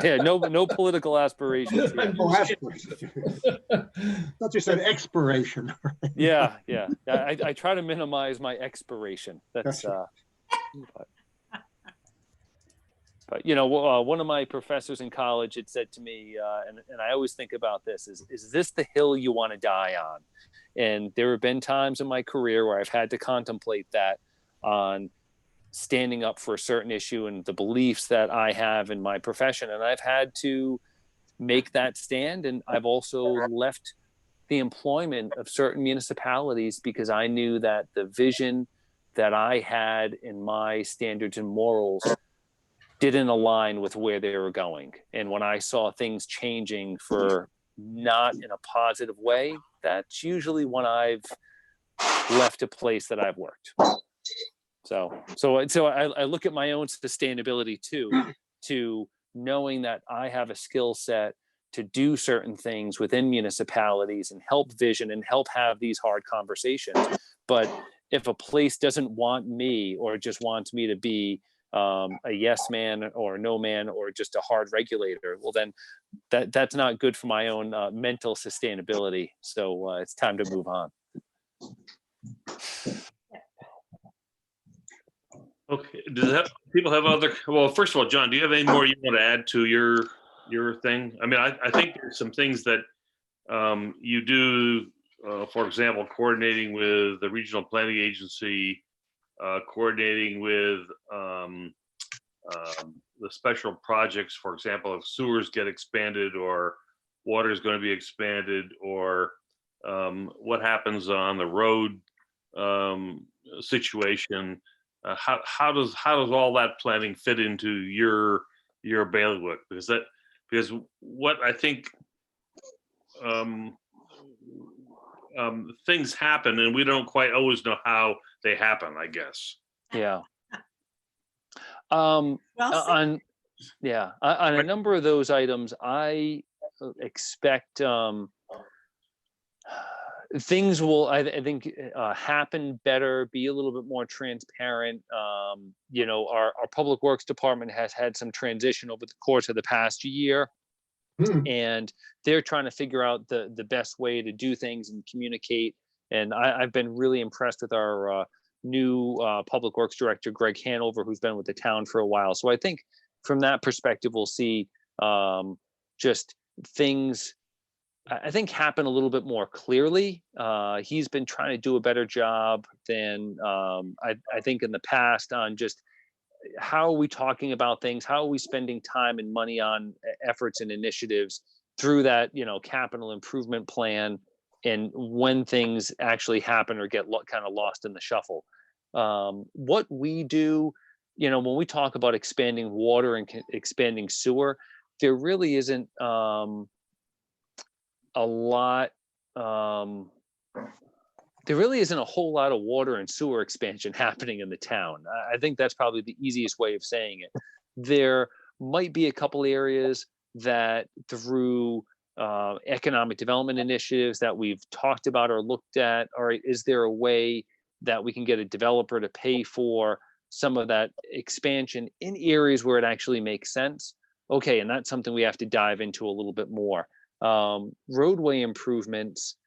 Yeah, no political aspirations. Thought you said expiration. Yeah. I try to minimize my expiration. That's but one of my professors in college had said to me, and I always think about this: is this the hill you want to die on? And there have been times in my career where I've had to contemplate that on standing up for a certain issue and the beliefs that I have in my profession, and I've had to make that stand. And I've also left the employment of certain municipalities because I knew that the vision that I had in my standards and morals didn't align with where they were going. And when I saw things changing for not in a positive way, that's usually when I've left a place that I've worked. So I look at my own sustainability too, to knowing that I have a skill set to do certain things within municipalities and help vision and help have these hard conversations. But if a place doesn't want me or just wants me to be a yes man or a no man or just a hard regulator, well then that's not good for my own mental sustainability. So it's time to move on. Okay, people have other, well, first of all, John, do you have any more you want to add to your thing? I mean, I think there's some things that you do, for example, coordinating with the regional planning agency, coordinating with the special projects, for example, if sewers get expanded or water is going to be expanded, or what happens on the road situation. How does all that planning fit into your bailiwick? Because what I think things happen and we don't quite always know how they happen, I guess. Yeah. On a number of those items, I expect things will, I think, happen better, be a little bit more transparent. Our public works department has had some transition over the course of the past year, and they're trying to figure out the best way to do things and communicate. And I've been really impressed with our new public works director, Greg Hanover, who's been with the town for a while. So I think from that perspective, we'll see just things, I think, happen a little bit more clearly. He's been trying to do a better job than I think in the past on just how are we talking about things? How are we spending time and money on efforts and initiatives through that, capital improvement plan, and when things actually happen or get kind of lost in the shuffle. What we do, when we talk about expanding water and expanding sewer, there really isn't there really isn't a whole lot of water and sewer expansion happening in the town. I think that's probably the easiest way of saying it. There might be a couple areas that through economic development initiatives that we've talked about or looked at, all right, is there a way that we can get a developer to pay for some of that expansion in areas where it actually makes sense? Okay, and that's something we have to dive into a little bit more. Roadway improvements,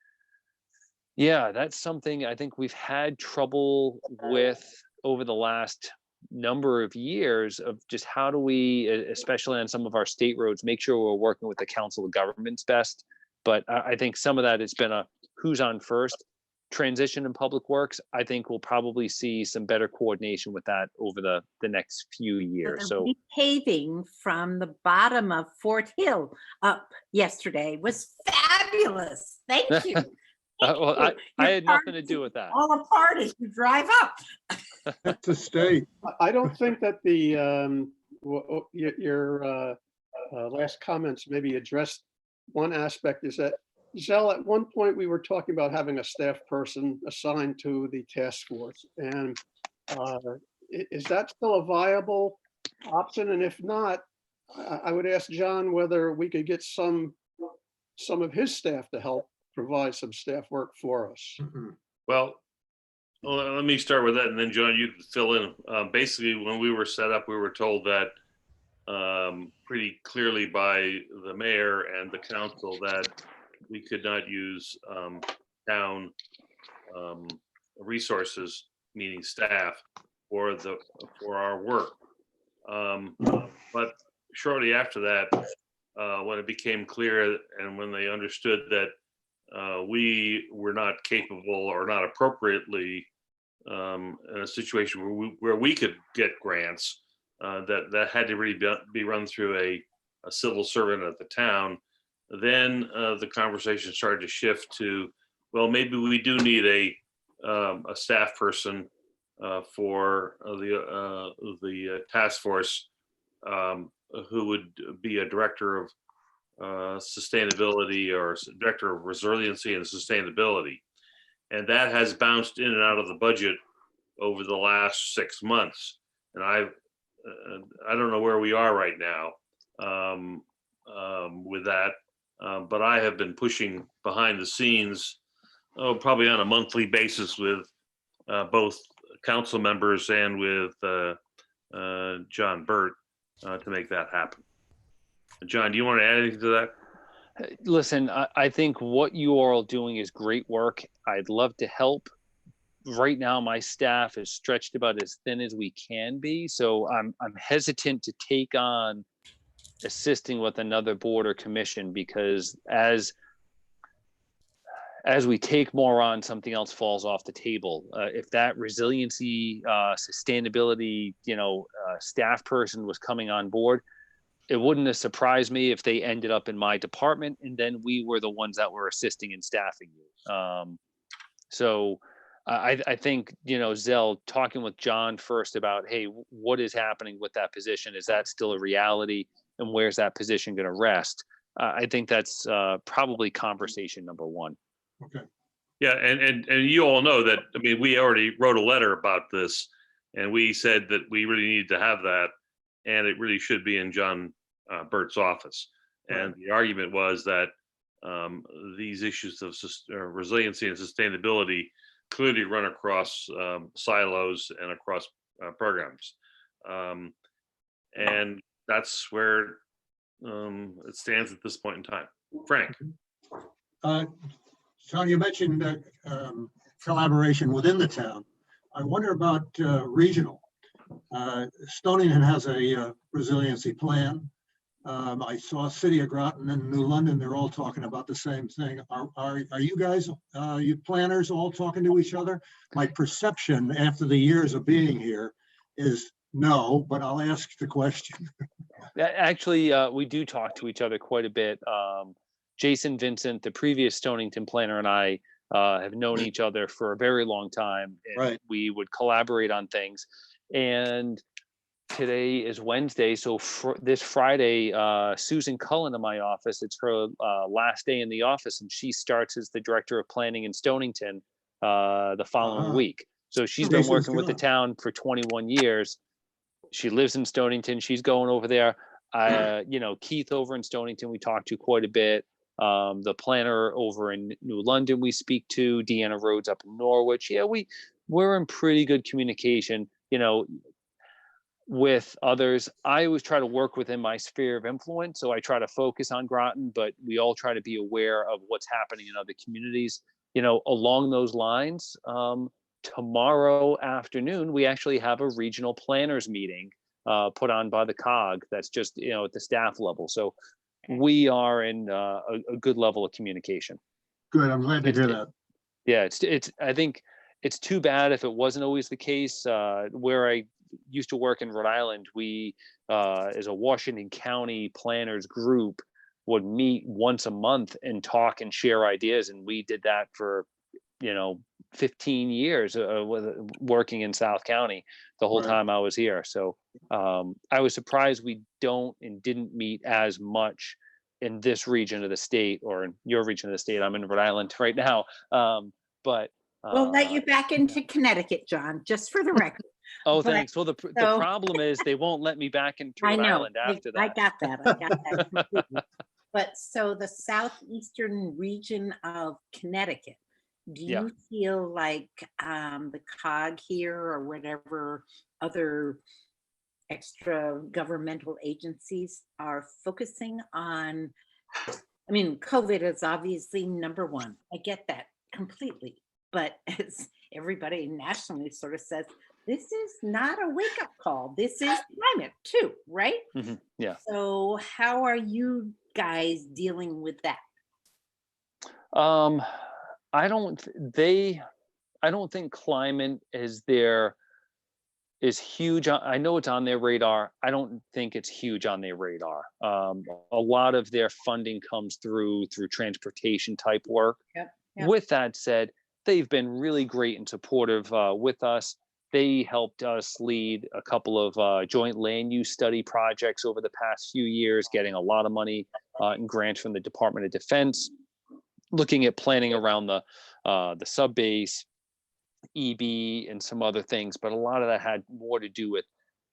yeah, that's something I think we've had trouble with over the last number of years, of just how do we, especially on some of our state roads, make sure we're working with the council of governments best. But I think some of that has been a who's on first transition in public works. I think we'll probably see some better coordination with that over the next few years. So paving from the bottom of Fort Hill up yesterday was fabulous. Thank you. Well, I had nothing to do with that. All apart as you drive up. That's a state. I don't think that your last comments maybe addressed one aspect, is that, Zell, at one point we were talking about having a staff person assigned to the task force. And is that still a viable option? And if not, I would ask John whether we could get some of his staff to help provide some staff work for us. Well, let me start with that, and then John, you can fill in. Basically, when we were set up, we were told that pretty clearly by the mayor and the council that we could not use town resources, meaning staff, for our work. But shortly after that, when it became clear and when they understood that we were not capable or not appropriately in a situation where we could get grants, that had to really be run through a civil servant at the town. then the conversation started to shift to, well, maybe we do need a staff person for the task force, who would be a director of sustainability or director of resiliency and sustainability. And that has bounced in and out of the budget over the last 6 months. And I don't know where we are right now with that, but I have been pushing behind the scenes, probably on a monthly basis with both council members and with John Burt to make that happen. John, do you want to add anything to that? Listen, I think what you are all doing is great work. I'd love to help. Right now, my staff is stretched about as thin as we can be, so I'm hesitant to take on assisting with another board or commission, because as we take more on, something else falls off the table. If that resiliency, sustainability, staff person was coming on board, it wouldn't have surprised me if they ended up in my department and then we were the ones that were assisting in staffing you. So I think, Zell, talking with John first about, hey, what is happening with that position? Is that still a reality? And where's that position going to rest? I think that's probably conversation number one. Okay. Yeah, and you all know that, I mean, we already wrote a letter about this, and we said that we really need to have that, and it really should be in John Burt's office. And the argument was that these issues of resiliency and sustainability clearly run across silos and across programs. And that's where it stands at this point in time. Frank. John, you mentioned collaboration within the town. I wonder about regional. Stonington has a resiliency plan. I saw City of Groton and New London, they're all talking about the same thing. Are you guys, you planners, all talking to each other? My perception after the years of being here is no, but I'll ask the question. Actually, we do talk to each other quite a bit. Jason Vincent, the previous Stonington planner, and I have known each other for a very long time. And we would collaborate on things. And today is Wednesday, so this Friday, Susan Cullen in my office, it's her last day in the office, and she starts as the director of planning in Stonington the following week. So she's been working with the town for 21 years. She lives in Stonington. She's going over there. Keith over in Stonington, we talk to quite a bit. The planner over in New London, we speak to. Deanna Rhodes up in Norwich. Yeah, we're in pretty good communication. With others, I always try to work within my sphere of influence. So I try to focus on Groton, but we all try to be aware of what's happening in other communities. Along those lines, tomorrow afternoon, we actually have a regional planners meeting put on by the COG. That's just, at the staff level. So we are in a good level of communication. Good, I'm glad to hear that. Yeah, I think it's too bad if it wasn't always the case. Where I used to work in Rhode Island, we, as a Washington County planners group, would meet once a month and talk and share ideas. And we did that for, 15 years working in South County the whole time I was here. So I was surprised we didn't meet as much in this region of the state, or in your region of the state. I'm in Rhode Island right now. But we'll let you back into Connecticut, John, just for the record. Oh, thanks. Well, the problem is they won't let me back into Rhode Island after that. I got that completely. But so the southeastern region of Connecticut, do you feel like the COG here or whatever other extra governmental agencies are focusing on? I mean, COVID is obviously number one. I get that completely. But as everybody nationally sort of says, this is not a wake-up call. This is climate too, right? Mm-hmm. Yeah. So how are you guys dealing with that? I don't think climate is their is huge. I know it's on their radar. I don't think it's huge on their radar. A lot of their funding comes through transportation type work. Yep, yep. With that said, they've been really great and supportive with us. They helped us lead a couple of joint land use study projects over the past few years, getting a lot of money and grants from the Department of Defense, looking at planning around the sub base, EB, and some other things. But a lot of that had more to do with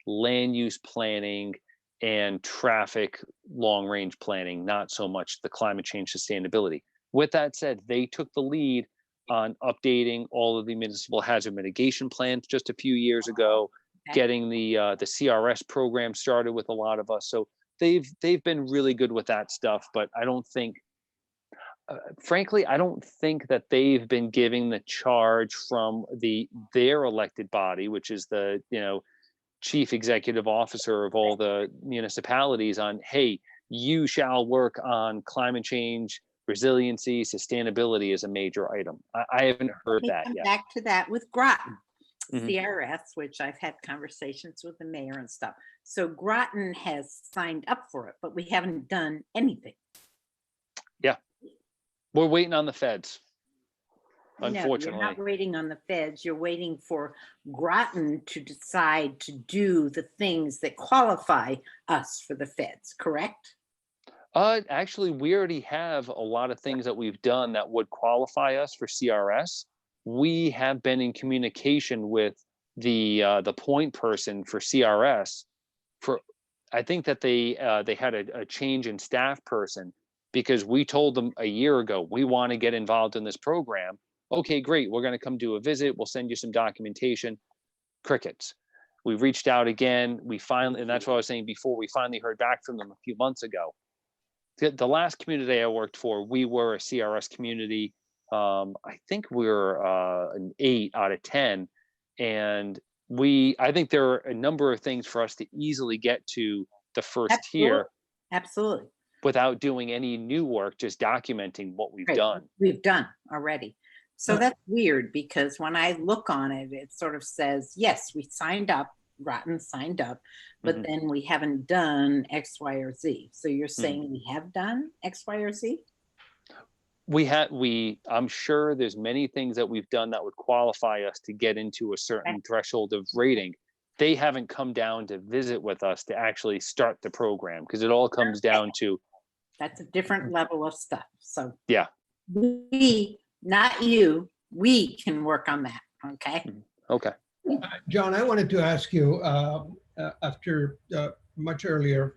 land use planning and traffic long range planning, not so much the climate change sustainability. With that said, they took the lead on updating all of the municipal hazard mitigation plans just a few years ago, Okay. getting the CRS program started with a lot of us. So they've been really good with that stuff. But I don't think, frankly, I don't think that they've been giving the charge from their elected body, which is the chief executive officer of all the municipalities, on, hey, you shall work on climate change, resiliency, sustainability as a major item. I haven't heard Let me that come yet. back to that with Groton, Mhm. CRS, which I've had conversations with the mayor and stuff. So Groton has signed up for it, but we haven't done anything. We're waiting on the feds. No, you're Unfortunately. not waiting on the feds. You're waiting for Groton to decide to do the things that qualify us for the feds, correct? Actually, we already have a lot of things that we've done that would qualify us for CRS. We have been in communication with the point person for CRS for, I think that they had a change in staff person, because we told them a year ago, we want to get involved in this program. Okay, great. We're going to come do a visit. We'll send you some documentation. Crickets. We reached out again. We finally, and that's what I was saying before, we finally heard back from them a few months ago. The last community I worked for, we were a CRS community. I think we were an 8 out of 10. And I think there are a number of things for us to easily get to the first tier Absolutely. without doing any new work, just documenting what we've Right, done. We've done already. So that's weird, because when I look on it, it sort of says, yes, we signed up, Groton signed up, but then we haven't done X, Y, or Z. So you're saying we have done X, Y, or Z? I'm sure there's many things that we've done that would qualify us to get into a certain threshold of rating. They haven't come down to visit with us to actually start the program, because it all comes down to, That's a different level of stuff. So yeah. we, not you, we can work on that. Okay. Okay. John, I wanted to ask you, after much earlier,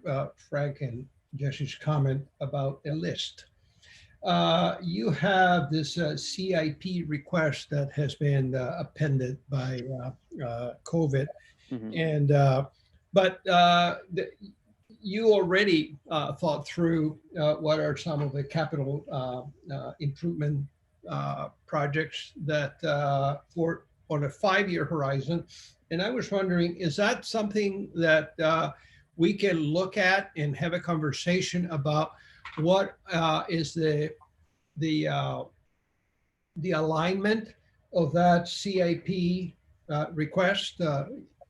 Frank and Jesse's comment about a list. You have this CIP request that has been appended by COVID. And but you already thought through what are some of the capital improvement projects that for on a 5-year horizon. And I was wondering, is that something that we can look at and have a conversation about? What is the alignment of that CIP request,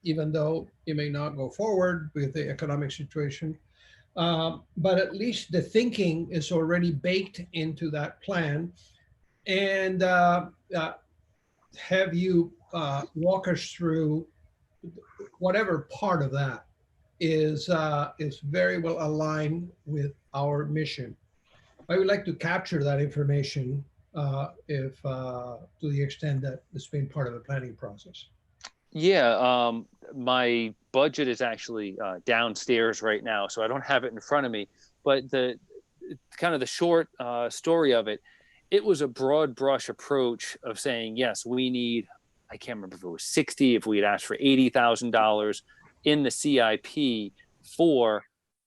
even though it may not go forward with the economic situation, but at least the thinking is already baked into that plan. And have you walk us through whatever part of that is very well aligned with our mission. I would like to capture that information if to the extent that it's been part of the planning process. Yeah, my budget is actually downstairs right now, so I don't have it in front of me. But the kind of the short story of it, it was a broad brush approach of saying, yes, we need, I can't remember if it was 60, if we had asked for $80,000 in the CIP for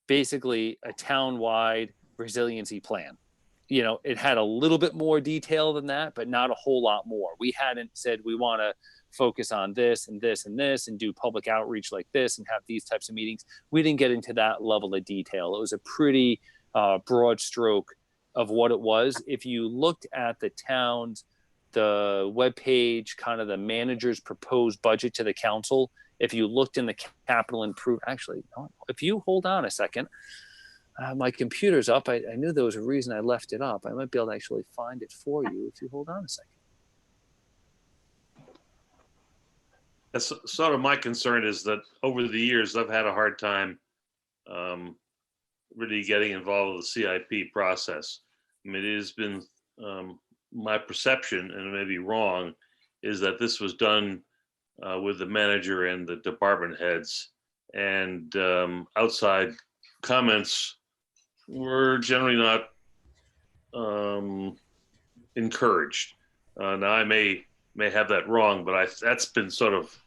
basically a town-wide resiliency plan. You know, it had a little bit more detail than that, but not a whole lot more. We hadn't said we want to focus on this and this and this and do public outreach like this and have these types of meetings. We didn't get into that level of detail. It was a pretty broad stroke of what it was. If you looked at the town's, the webpage, kind of the manager's proposed budget to the council, if you looked in the capital actually, no, if you hold on a second, my computer's up. I knew there was a reason I left it up. I might be able to actually find it for you if you hold on a second. That's sort of my concern, is that over the years, I've had a hard time really getting involved with the CIP process. I mean, it has been my perception, and it may be wrong, is that this was done with the manager and the department heads, and outside comments were generally not encouraged. Now I may have that wrong, but that's been sort of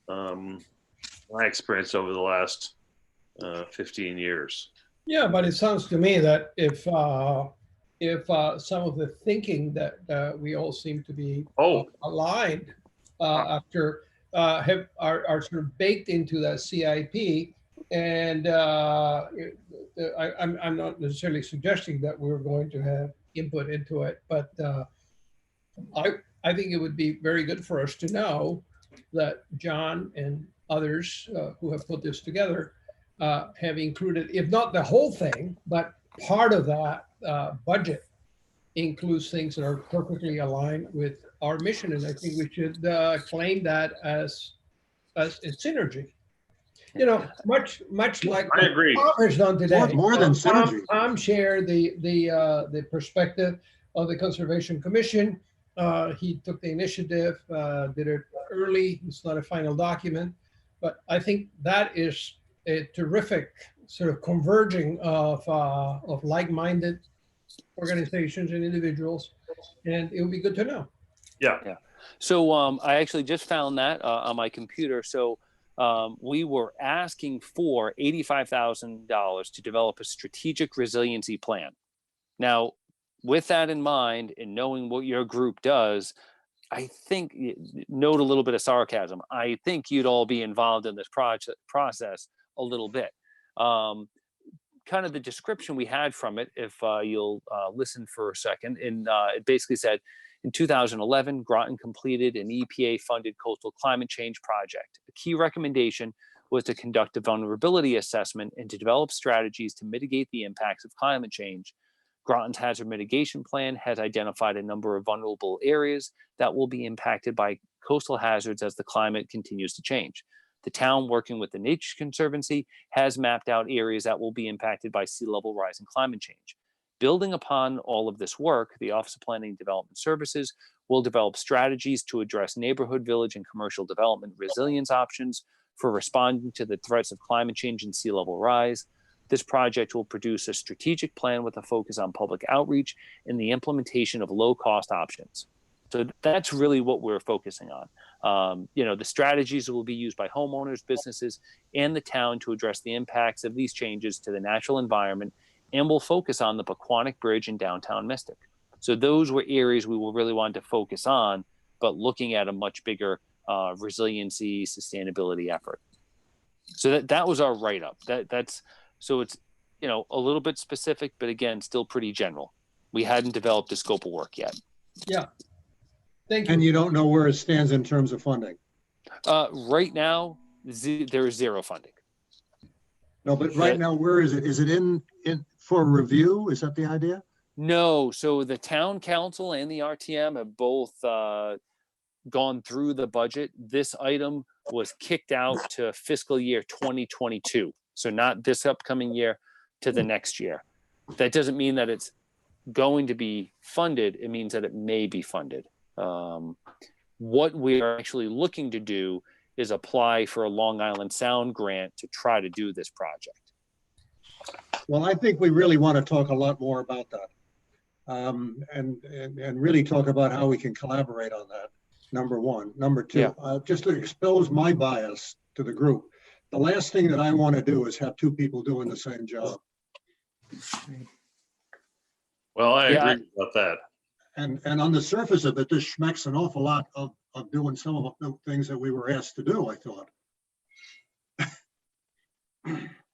my experience over the last 15 years. Yeah, but it sounds to me that if some of the thinking that we all seem to be aligned after are sort of baked into that CIP, and I'm not necessarily suggesting that we're going to have input into it, but I think it would be very good for us to know that John and others who have put this together have included, if not the whole thing, but part of that budget includes things that are perfectly aligned with our mission. And I think we should claim that as a synergy. You know, much like I agree. Tom has done today. More than synergy. Tom shared the perspective of the Conservation Commission. He took the initiative, did it early. It's not a final document, but I think that is a terrific sort of converging of like-minded organizations and individuals, and it would be good to know. Yeah. So I actually just found that on my computer. So we were asking for $85,000 to develop a strategic resiliency plan. Now, with that in mind and knowing what your group does, I think, note a little bit of sarcasm, I think you'd all be involved in this process a little bit. Kind of the description we had from it, if you'll listen for a second, and it basically said, in 2011, Groton completed an EPA-funded coastal climate change project. A key recommendation was to conduct a vulnerability assessment and to develop strategies to mitigate the impacts of climate change. Groton's hazard mitigation plan has identified a number of vulnerable areas that will be impacted by coastal hazards as the climate continues to change. The town, working with the Nature Conservancy, has mapped out areas that will be impacted by sea level rise and climate change. Building upon all of this work, the Office of Planning and Development Services will develop strategies to address neighborhood, village, and commercial development resilience options for responding to the threats of climate change and sea level rise. This project will produce a strategic plan with a focus on public outreach and the implementation of low-cost options. So that's really what we're focusing on. The strategies will be used by homeowners, businesses, and the town to address the impacts of these changes to the natural environment, and will focus on the Pequannock Bridge in downtown Mystic. So those were areas we will really want to focus on, but looking at a much bigger resiliency, sustainability effort. So that was our write-up. So it's, a little bit specific, but again, still pretty general. We hadn't developed a scope of work yet. Yeah. Thank you. And you don't know where it stands in terms of funding? Right now, there is zero funding. No, but right now, where is it? Is it in for review? Is that the idea? No. So the town council and the RTM have both gone through the budget. This item was kicked out to fiscal year 2022. So not this upcoming year, to the next year. That doesn't mean that it's going to be funded. It means that it may be funded. What we are actually looking to do is apply for a Long Island Sound grant to try to do this project. Well, I think we really want to talk a lot more about that, and really talk about how we can collaborate on that. Number one. Number two, just to expose my bias to the group. The last thing that I want to do is have two people doing the same job. Well, I agree about that. And on the surface of it, this schmecks an awful lot of doing some of the things that we were asked to do, I thought.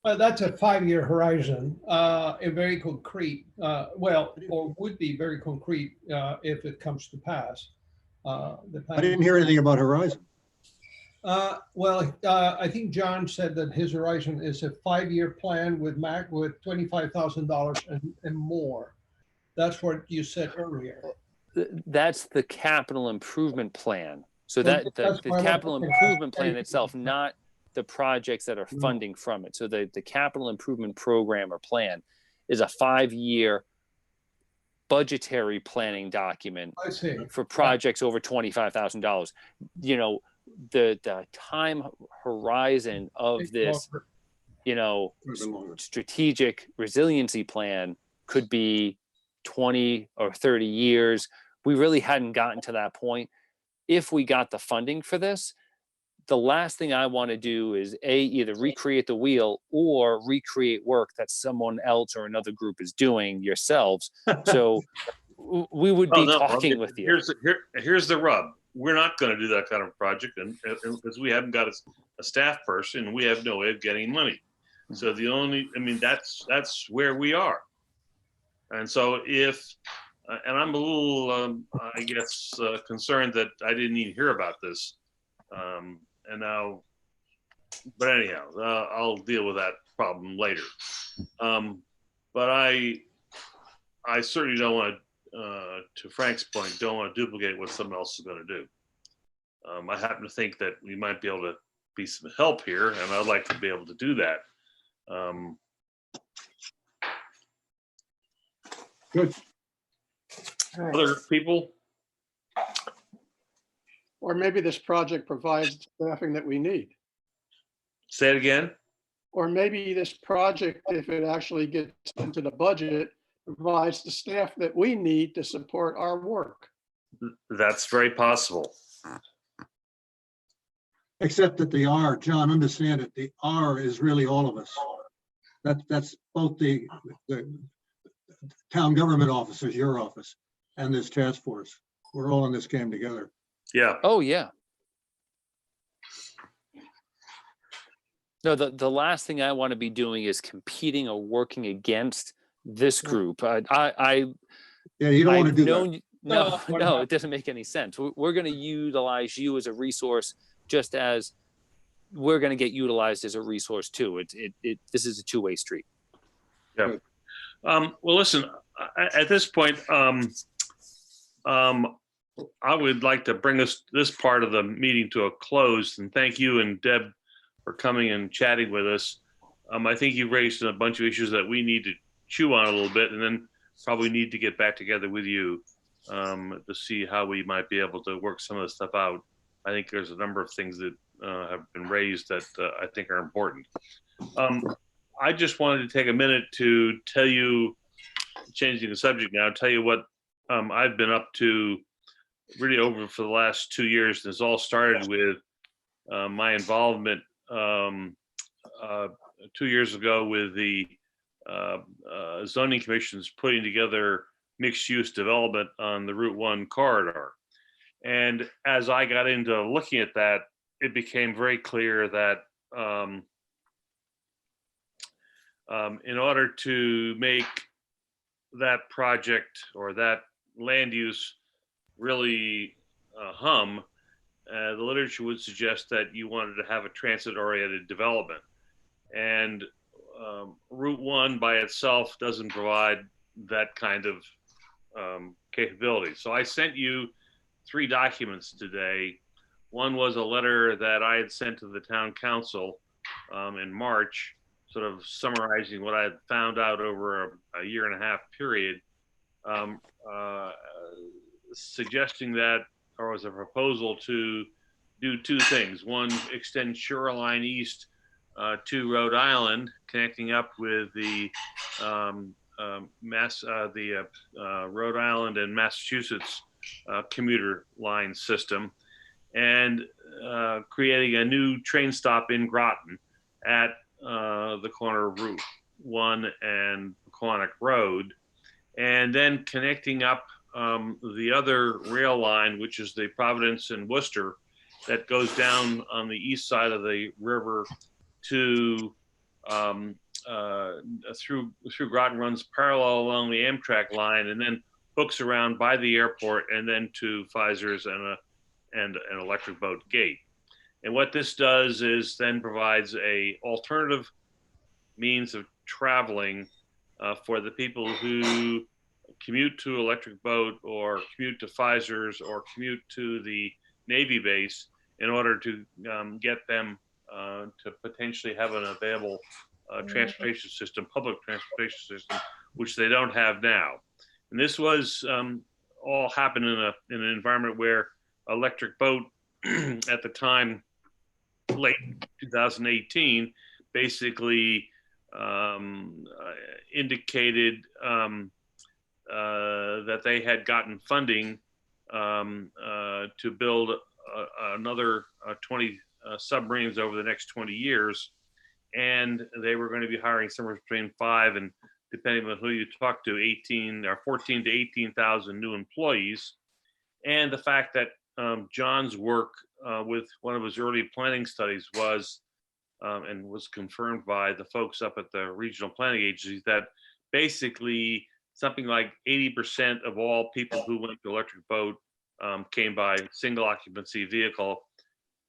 Well, that's a 5-year horizon, a very concrete, or would be very concrete if it comes to pass. I didn't hear anything about horizon. I think John said that his horizon is a 5-year plan with $25,000 and more. That's what you said earlier. That's the capital improvement plan. So Well, that that's the why I capital want to improvement plan say- itself, not the projects that are No. funding from it. So the capital improvement program or plan is a 5-year budgetary planning document I see. for projects over $25,000. You know, the time horizon of It's this, longer. you know, Could have been longer. strategic resiliency plan could be 20 or 30 years. We really hadn't gotten to that point. If we got the funding for this, the last thing I want to do is either recreate the wheel or recreate work that someone else or another group is doing yourselves. So we would be talking with you. Here's the rub. We're not going to do that kind of project, and because we haven't got a staff person, we have no way of getting money. So that's where we are. And so and I'm a little, I guess, concerned that I didn't even hear about this. And now, but anyhow, I'll deal with that problem later. But I certainly don't want to Frank's point, don't want to duplicate what someone else is going to do. I happen to think that we might be able to be some help here, and I'd like to be able to do that. Good. Other people? Or maybe this project provides the staffing that we need. Say it again. Or maybe this project, if it actually gets into the budget, provides the staff that we need to support our work. That's very possible. Except that the R, John, understand it, the R is really all of us. That's both the town government officers, your office, and this task force. We're all in this game together. Yeah. Oh, yeah. No, the last thing I want to be doing is competing or working against this group. Yeah, you don't want to do that. No, it doesn't make any sense. We're going to utilize you as a resource, just as we're going to get utilized as a resource too. This is a two-way street. Yeah. Well, listen, at this point, I would like to bring this part of the meeting to a close, and thank you and Deb for coming and chatting with us. I think you've raised a bunch of issues that we need to chew on a little bit, and then probably need to get back together with you to see how we might be able to work some of this stuff out. I think there's a number of things that have been raised that I think are important. I just wanted to take a minute to tell you, changing the subject now, tell you what I've been up to really over for the last 2 years. This all started with my involvement 2 years ago with the zoning commissions putting together mixed-use development on the Route 1 corridor. And as I got into looking at that, it became very clear that in order to make that project or that land use really hum, the literature would suggest that you wanted to have a transit-oriented development. And Route 1 by itself doesn't provide that kind of capability. So I sent you 3 documents today. One was a letter that I had sent to the town council in March, sort of summarizing what I had found out over a 1.5-year period, suggesting that there was a proposal to do 2 things. One, extend shoreline east to Rhode Island, connecting up with the Rhode Island and Massachusetts commuter line system, and creating a new train stop in Groton at the corner of Route 1 and Pequannock Road, and then connecting up the other rail line, which is the Providence and Worcester, that goes down on the east side of the river to through Groton, runs parallel along the Amtrak line, and then hooks around by the airport, and then to Pfizer's and an electric boat gate. And what this does is then provides a alternative means of traveling for the people who commute to Electric Boat or commute to Pfizer's or commute to the Navy base in order to get them to potentially have an available transportation system, public transportation system, which they don't have now. And this was all happened in an environment where Electric Boat at the time, late 2018, basically indicated that they had gotten funding to build another 20 submarines over the next 20 years. And they were going to be hiring somewhere between 5 and, depending on who you talk to, 18 or 14 to 18,000 new employees. And the fact that John's work with one of his early planning studies was, and was confirmed by the folks up at the regional planning agencies, that basically something like 80% of all people who went to Electric Boat came by single occupancy vehicle.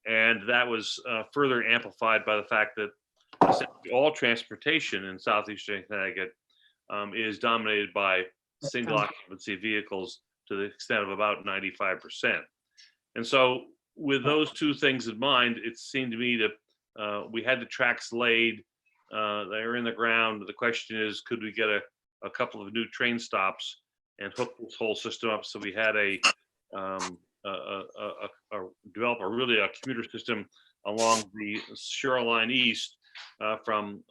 And that was further amplified by the fact that all transportation in southeastern Connecticut is dominated by single occupancy vehicles to the extent of about 95%. And so with those two things in mind, it seemed to me that we had the tracks laid, they were in the ground. The question is, could we get a couple of new train stops and hook this whole system up so we had develop a commuter system along the shoreline east from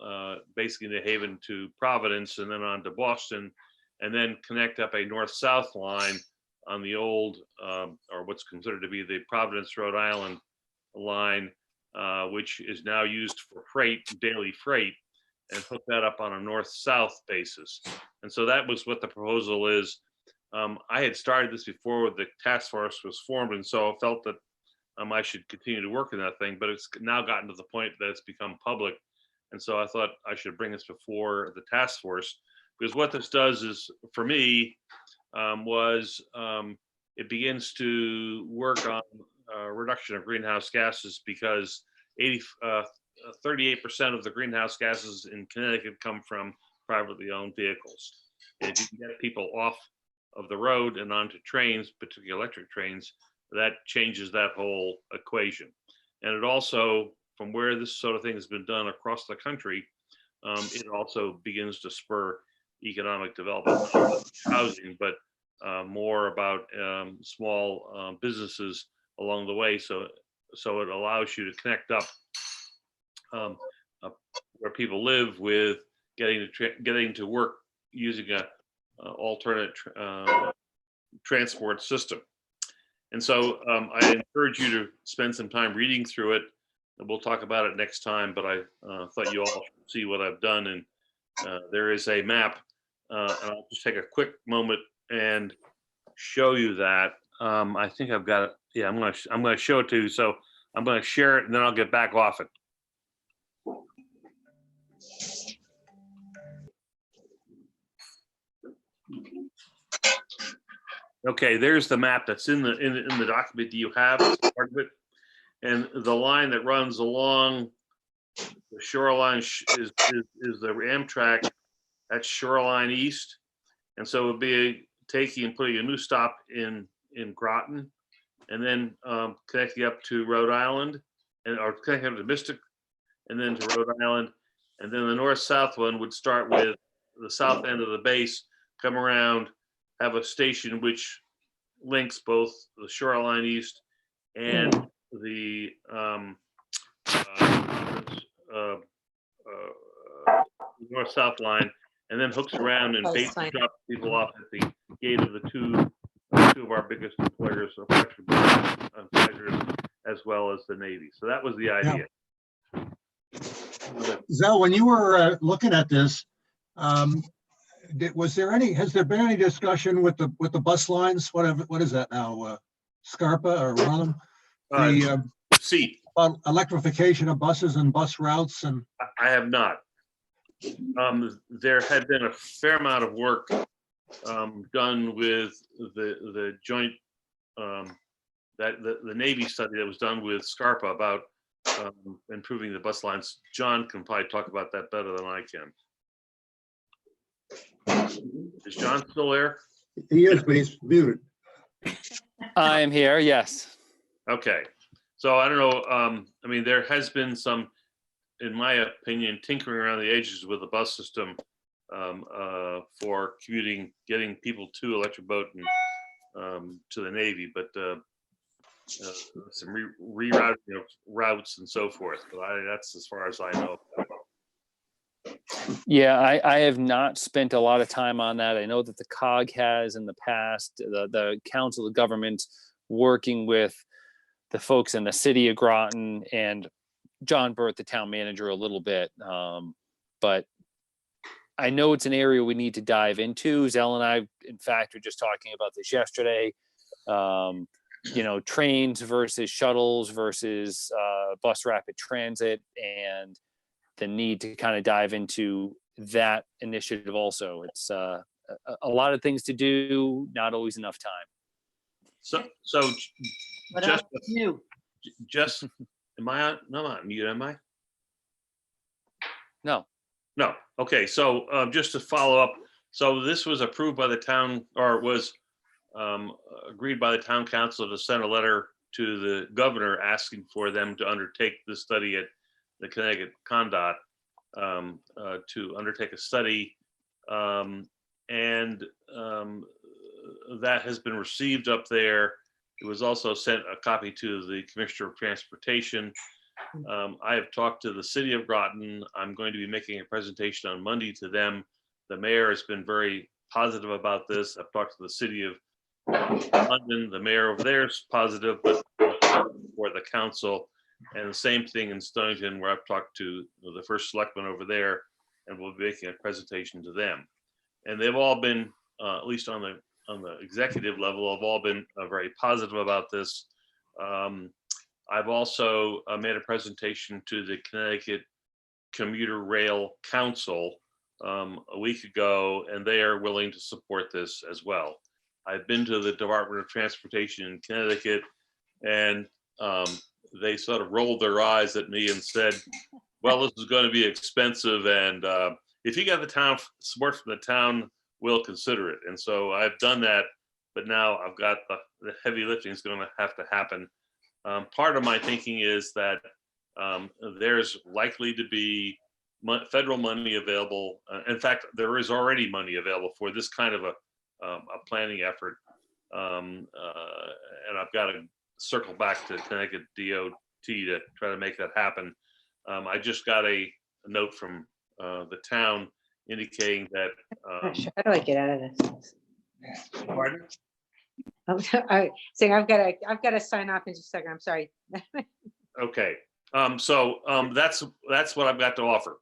basically New Haven to Providence and then on to Boston, and then connect up a north-south line on the old, or what's considered to be the Providence, Rhode Island line, which is now used for freight, daily freight, and hook that up on a north-south basis. And so that was what the proposal is. I had started this before the task force was formed, and so I felt that I should continue to work on that thing, but it's now gotten to the point that it's become public. And so I thought I should bring this before the task force, because what this does is, for me, it begins to work on reduction of greenhouse gases, because 38% of the greenhouse gases in Connecticut come from privately owned vehicles. And if you can get people off of the road and onto trains, particularly electric trains, that changes that whole equation. And it also, from where this sort of thing has been done across the country, it also begins to spur economic development, not just housing, but more about small businesses along the way. So it allows you to connect up where people live with getting to work using a alternate transport system. And so I encourage you to spend some time reading through it, and we'll talk about it next time, but I thought you all should see what I've done. And there is a map, and I'll just take a quick moment and show you that. I think I've got it. Yeah, I'm gonna show it to you. So I'm gonna share it, and then I'll get back off it. Okay, there's the map that's in the document that you have, part of it. And the line that runs along the shoreline is the Amtrak. That's Shoreline East. And so it would be taking and putting a new stop in Groton, and then connecting up to Rhode Island, or connecting up to Mystic, and then to Rhode Island. And then the north-south one would start with the south end of the base, come around, have a station which links both the Shoreline East and the north-south line, and then hooks around and basically drops people off at the gate of the two of our biggest employers, as well as the Navy. So that was the idea. Zell, when you were looking at this, has there been any discussion with the bus lines? What is that now? Scarpa or one of them? Electrification of buses and bus routes? And I have not. There had been a fair amount of work done with the joint the Navy study that was done with Scarpa about improving the bus lines. John can probably talk about that better than I can. Is John still there? He is, but he's muted. I am here, yes. Okay, so I don't know, I mean, there has been some, in my opinion, tinkering around the edges with the bus system for commuting, getting people to Electric Boat and to the Navy, but some rerouting of routes and so forth, but that's as far as I know. Yeah, I have not spent a lot of time on that. I know that the COG has in the past, the Council of Governments working with the folks in the city of Groton and John Burt, the town manager, a little bit. But I know it's an area we need to dive into. Zell and I, in fact, were just talking about this yesterday. Trains versus shuttles versus bus rapid transit, and the need to kind of dive into that initiative also. It's a lot of things to do, not always enough time. So What just, else is new? just, am I on? No, I'm not mute, am I? No. No, okay, so just to follow up, so this was approved by the town, or was agreed by the town council to send a letter to the governor asking for them to undertake the study at the Connecticut Condot, to undertake a study, and that has been received up there. It was also sent a copy to the Commissioner of Transportation. I have talked to the city of Groton. I'm going to be making a presentation on Monday to them. The mayor has been very positive about this. I've talked to the city of London. The mayor over there is positive, but for the council, and the same thing in Stonington, where I've talked to the first selectman over there, and we'll be making a presentation to them. And they've all been, at least on the executive level, have all been very positive about this. I've also made a presentation to the Connecticut Commuter Rail Council a week ago, and they are willing to support this as well. I've been to the Department of Transportation in Connecticut, and they sort of rolled their eyes at me and said, well, this is going to be expensive, and if you get the town support from the town, we'll consider it. And so I've done that, but now I've got the heavy lifting is going to have to happen. Part of my thinking is that there's likely to be federal money available. In fact, there is already money available for this kind of a planning effort. And I've got to circle back to Connecticut DOT to try to make that happen. I just got a note from the town indicating that. How do I get out of this? Pardon? I'm saying I've got to sign off in just a second. I'm sorry. Okay, so that's what I've got to offer.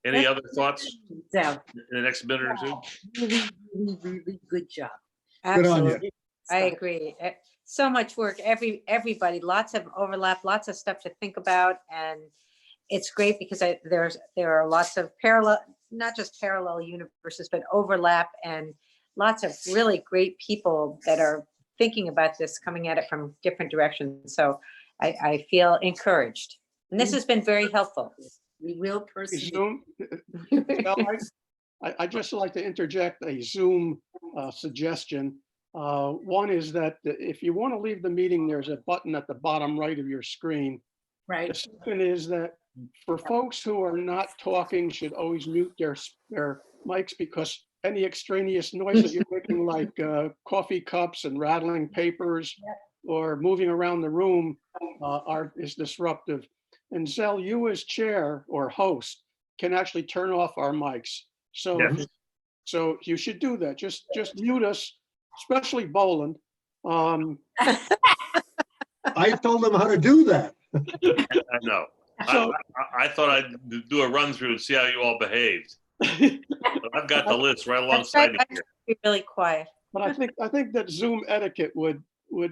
Any other thoughts So, in the next minute or two? really good job. Good on you. Absolutely. I agree. So much work, everybody, lots of overlap, lots of stuff to think about. And it's great because there are lots of parallel, not just parallel universes, but overlap, and lots of really great people that are thinking about this, coming at it from different directions. So I feel encouraged. And this has been very helpful. We will proceed. Zoom. I'd just like to interject a Zoom suggestion. One is that if you want to leave the meeting, there's a button at the bottom right of your screen. Right. The second is that for folks who are not talking should always mute their mics, because any extraneous noise that you're making, like coffee cups and rattling papers or moving around the room, is disruptive. And Zell, you as chair or host can actually turn off our mics. So, Yes. So you should do that. Just mute us, especially Boland. I told them how to do that. I know. So- I thought I'd do a run through and see how you all behaved. But I've got the list right That's alongside right. me I here. should be really quiet. But I think that Zoom etiquette would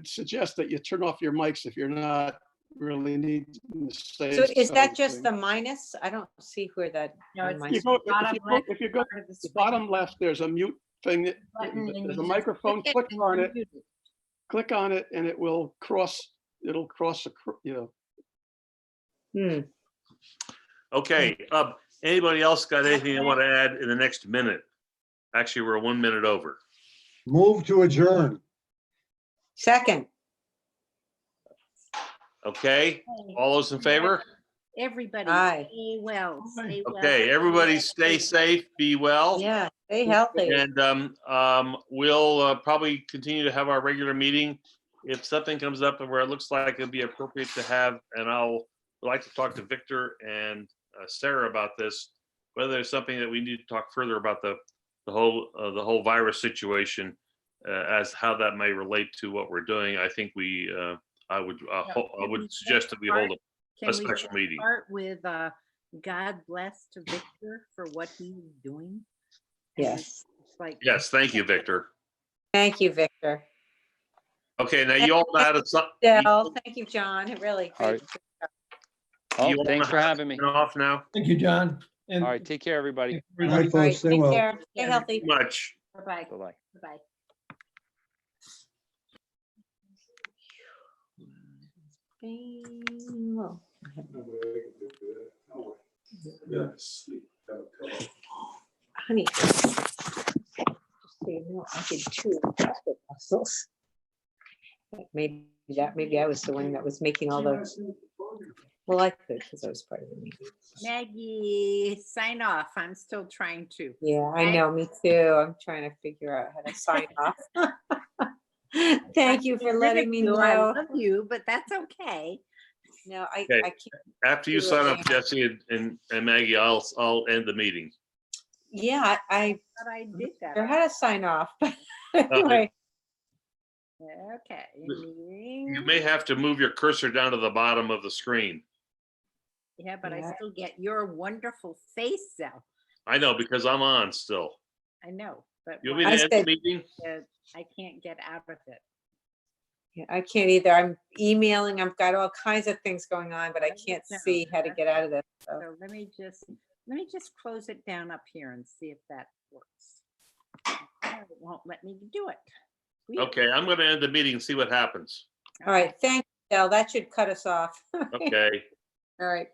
suggest that you turn off your mics if you're not really need to say. So is that just something. the minus? I don't see where that. No, it's on my- You go, bottom left if you go part of to the screen bottom left, there's a mute thing. button, and There's you a just microphone. Click and on it. unmute it. Click on it, and it will cross. It'll cross. Hmm. Okay, anybody else got anything they want to add in the next minute? Actually, we're 1 minute over. Move to adjourn. Second. Okay, all those in favor? Everybody, Aye. stay well, stay well. Okay, everybody stay safe, be well. Yeah, stay healthy. And we'll probably continue to have our regular meeting. If something comes up where it looks like it'd be appropriate to have, and I'll like to talk to Victor and Sarah about this, whether there's something that we need to talk further about the whole virus situation, as how that may relate to what we're doing. I think I would suggest that we hold a special meeting. Start with God bless to Victor for what he's doing. Yes. It's like, Yes, thank you, Victor. Thank you, Victor. Okay, now you all had a Dell, thank you, John. Really All great. right. Oh, You thanks for having me. off now. Thank you, John. And All right, take care, everybody. All right, All right, folks, stay take well. care. Stay healthy. Much. bye-bye, Bye-bye. bye-bye. Well, honey. So you know, I did 2 crossword puzzles. Maybe I was the one that was making all those. Well, I could because I was part of the meeting. Maggie, sign off. I'm still trying to. Yeah, I know, me too. I'm trying to figure out how to sign off. Thank you for letting me know. I love you, but that's okay. No, I Okay. can't. After you sign up, Jesse and Maggie, I'll end the meeting. Yeah, I But I did that. or how to sign off. Anyway, Okay. You may have to move your cursor down to the bottom of the screen. Yeah, but I Yeah. still get your wonderful face, Zell. I know, because I'm on still. I know, but You want me I to end the said- meeting? I can't get out of it. yeah, I can't either. I'm emailing. I've got all kinds of things going on, but I can't No, see how to get out of this. So. So let me just close it down up here and see if that works. No, it won't let me do it. Sweet. Okay, I'm going to end the meeting and see what happens. All right, thank you, Del. That should cut us off. Okay. All right.